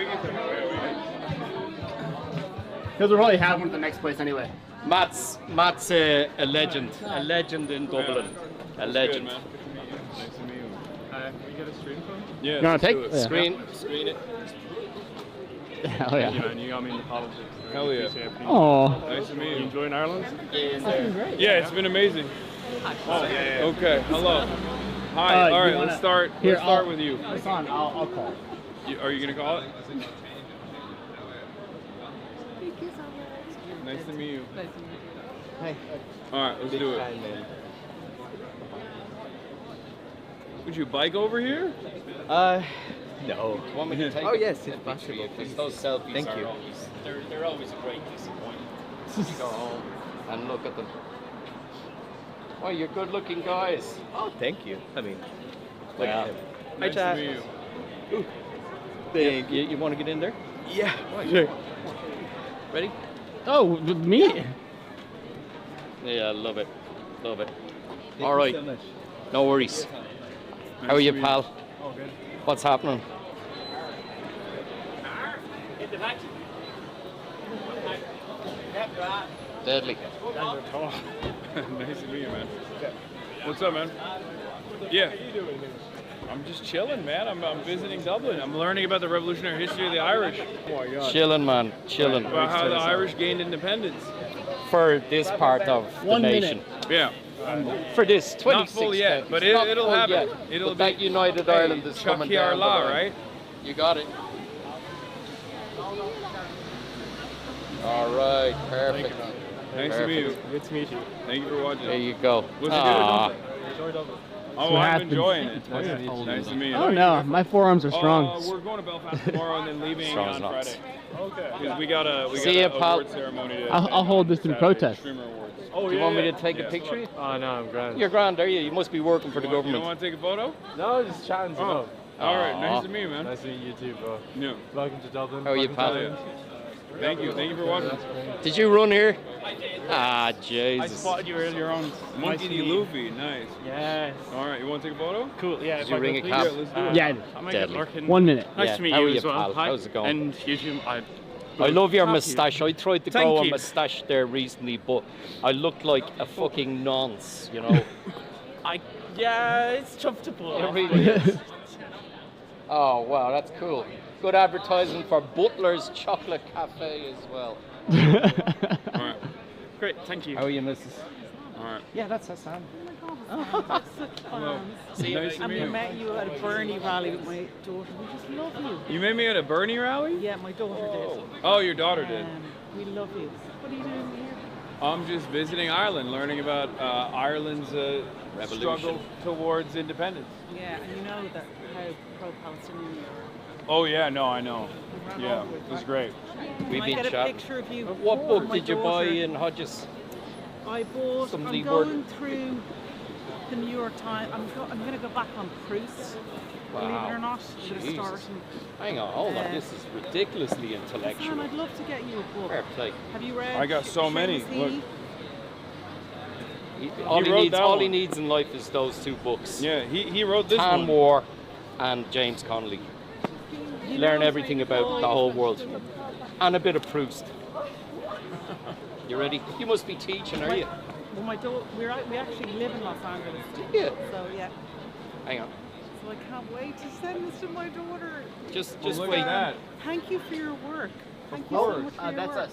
Because we'll probably have one at the next place anyway. Matt's a legend in Dublin. A legend. Nice to meet you. Can we get a screen phone? You wanna take? Yeah. Screen it. Hell yeah. Thank you, man. You got me into politics. Hell yeah. Aw. Nice to meet You you. enjoying Ireland? Yeah, it's been amazing. Okay, hello. Hi. All right, let's start. Let's start with you. It's on. I'll call. Are you gonna call it? Nice to meet you. Hey. All right, let's do it. Would you bike over here? No. Want me to take Oh, a yes, picture it's possible, because please. those selfies Thank are you. always they're always a great disappointment. You go home and look at them. Oh, you're good-looking guys. Oh, thank you. I mean, Yeah. Nice to meet you. thank you. You want to get in there? Yeah. Sure. Ready? Oh, with me? Yeah, love it. Love it. Thank All you right. so much. No worries. How are you, pal? Oh, good. What's happening? Deadly. Nice to meet you, man. What's up, man? Yeah. I'm just chilling, man. I'm visiting Dublin. I'm learning about the revolutionary history of the Irish. Oh my God. Chilling, man. Chilling. About how the Irish gained independence. For this part of the 1 nation. Yeah. For this 26 Not full yet, counties. but Not it'll full happen. yet. It'll But that be United hey, Ireland is coming Chucky our down the law, line. right? You got it. All right, perfect. Nice to meet you. Good to meet you. Thank you for watching. There you go. What's Aw. good? Enjoy Dublin. Oh, what I'm happens. enjoying it. Nice to meet you. Oh no, my forearms are strong. We're going to Belfast tomorrow and then leaving Strong on as nuts. Friday. Okay. Because we got a See ya, pal. award ceremony today. I'll hold this in Saturday, protest. Streamer Awards. Oh, Do you want me to take a picture of you? Oh, no, I'm grand. You're grand, are you? You must be working for the You don't government. want to take a photo? No, just chatting. Oh. All right. Aw. Nice to meet you, man. Nice to meet you too, bro. Yeah. Welcome to Dublin. How are you, Welcome to pal? Dublin. Thank you. Thank you for watching. Did you run here? Ah, I Jesus. spotted you earlier on. Monkey D. Luffy. Nice. Yes. All right. You want to take a photo? Cool. Yeah. Did you ring a Yeah, cab? let's do it. Yeah, I did. I'm gonna Deadly. get Lorcan. 1 minute. Nice Yeah, to meet how you are you, as well. pal? Hi. How's it going? And you, I love your Happy. moustache. I tried to Thank grow a you. moustache there recently, but I looked like a fucking nonce, you know. Yeah, it's tough to pull It off. really is. Oh, wow, that's cool. Good advertising for Butler's Chocolate Cafe as well. All right. Great. Thank you. How are you, Mrs.? All right. Yeah, that's Hassan. Hello. See you. Nice to And meet we you. met you at a Bernie rally with my daughter. We just love you. You met me at a Bernie rally? Yeah, my daughter did. Oh, your daughter did. We love you. What are you doing here? I'm just visiting Ireland, learning about Ireland's struggle towards independence. Yeah, and you know that how pro-Palestinian you are. Oh yeah, no, I know. Yeah, it was great. We've Can I been get a chatting. picture of you? What book My did you buy daughter? in Hodges? I bought. Somebody I'm going through the New York Times. I'm going to go back on Proust. Believe it or not, I'm going to start. Jesus. Hang on, hold on. This is ridiculously Sam, intellectual. I'd love to get you a book. Fair play. Have you read? I got so many. Seamus Heath? All he wrote needs, that all one. he needs in life is those two books. Yeah, he wrote this Tan one. War and James Connolly. Learn everything about the whole world. And a bit of Proust. You ready? You must be teaching, are you? Well, my daughter, we actually live in Los Angeles. Yeah. So yeah. Hang on. So I can't wait to send this to my daughter. Just look wait. at that. Thank you for your work. Thank you course. so much for your That's work. us.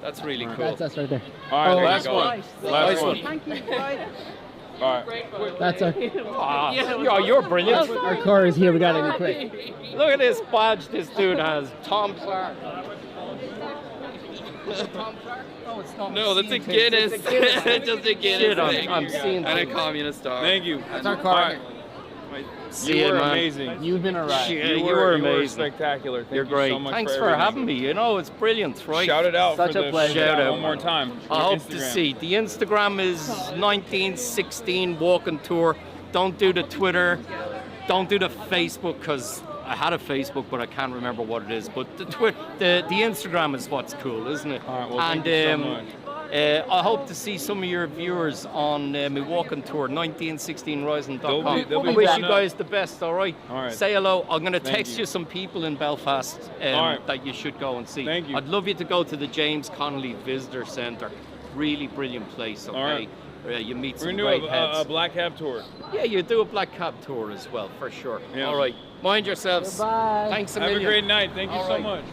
That's really cool. That's us right there. All right, Oh, last there one. you go. Last Nice one. Thank you. Bye. All right. That's our. You're brilliant. Our car is here. We gotta be quick. Look at this badge this dude has. Tom Clark. Oh, it's not. No, that's a Guinness. Just a Guinness. Shit, thing. I'm seeing And a things. communist star. Thank you. That's our car. All right. See You you, were man. amazing. You've been alright. You were amazing. Spectacular. Thank You're you great. so much Thanks for everything. having me. You know, it's brilliant, right? Shout it out Such for a the pleasure. Shout out. one more time. I Your hope to Instagram. see. The Instagram is 1916 walking tour. Don't do the Twitter. Don't do the Facebook because I had a Facebook, but I can't remember what it is. But the Instagram is what's cool, isn't it? All right, well, thank you so much. I hope to see some of your viewers on my walking tour, 1916rising.com. They'll be I wish blowing you up. guys the best, all right? All right. Say hello. I'm going to Thank text you. you some people in Belfast All right. that you should go and see. Thank you. I'd love you to go to the James Connolly Visitor Centre. Really brilliant place, okay? All right. You meet We're some gonna great do heads. a black cab tour. Yeah, you do a black cab tour as well, for sure. Yeah. All right. Mind yourselves. Goodbye. Thanks a Have million. a great night. Thank you All so right. much.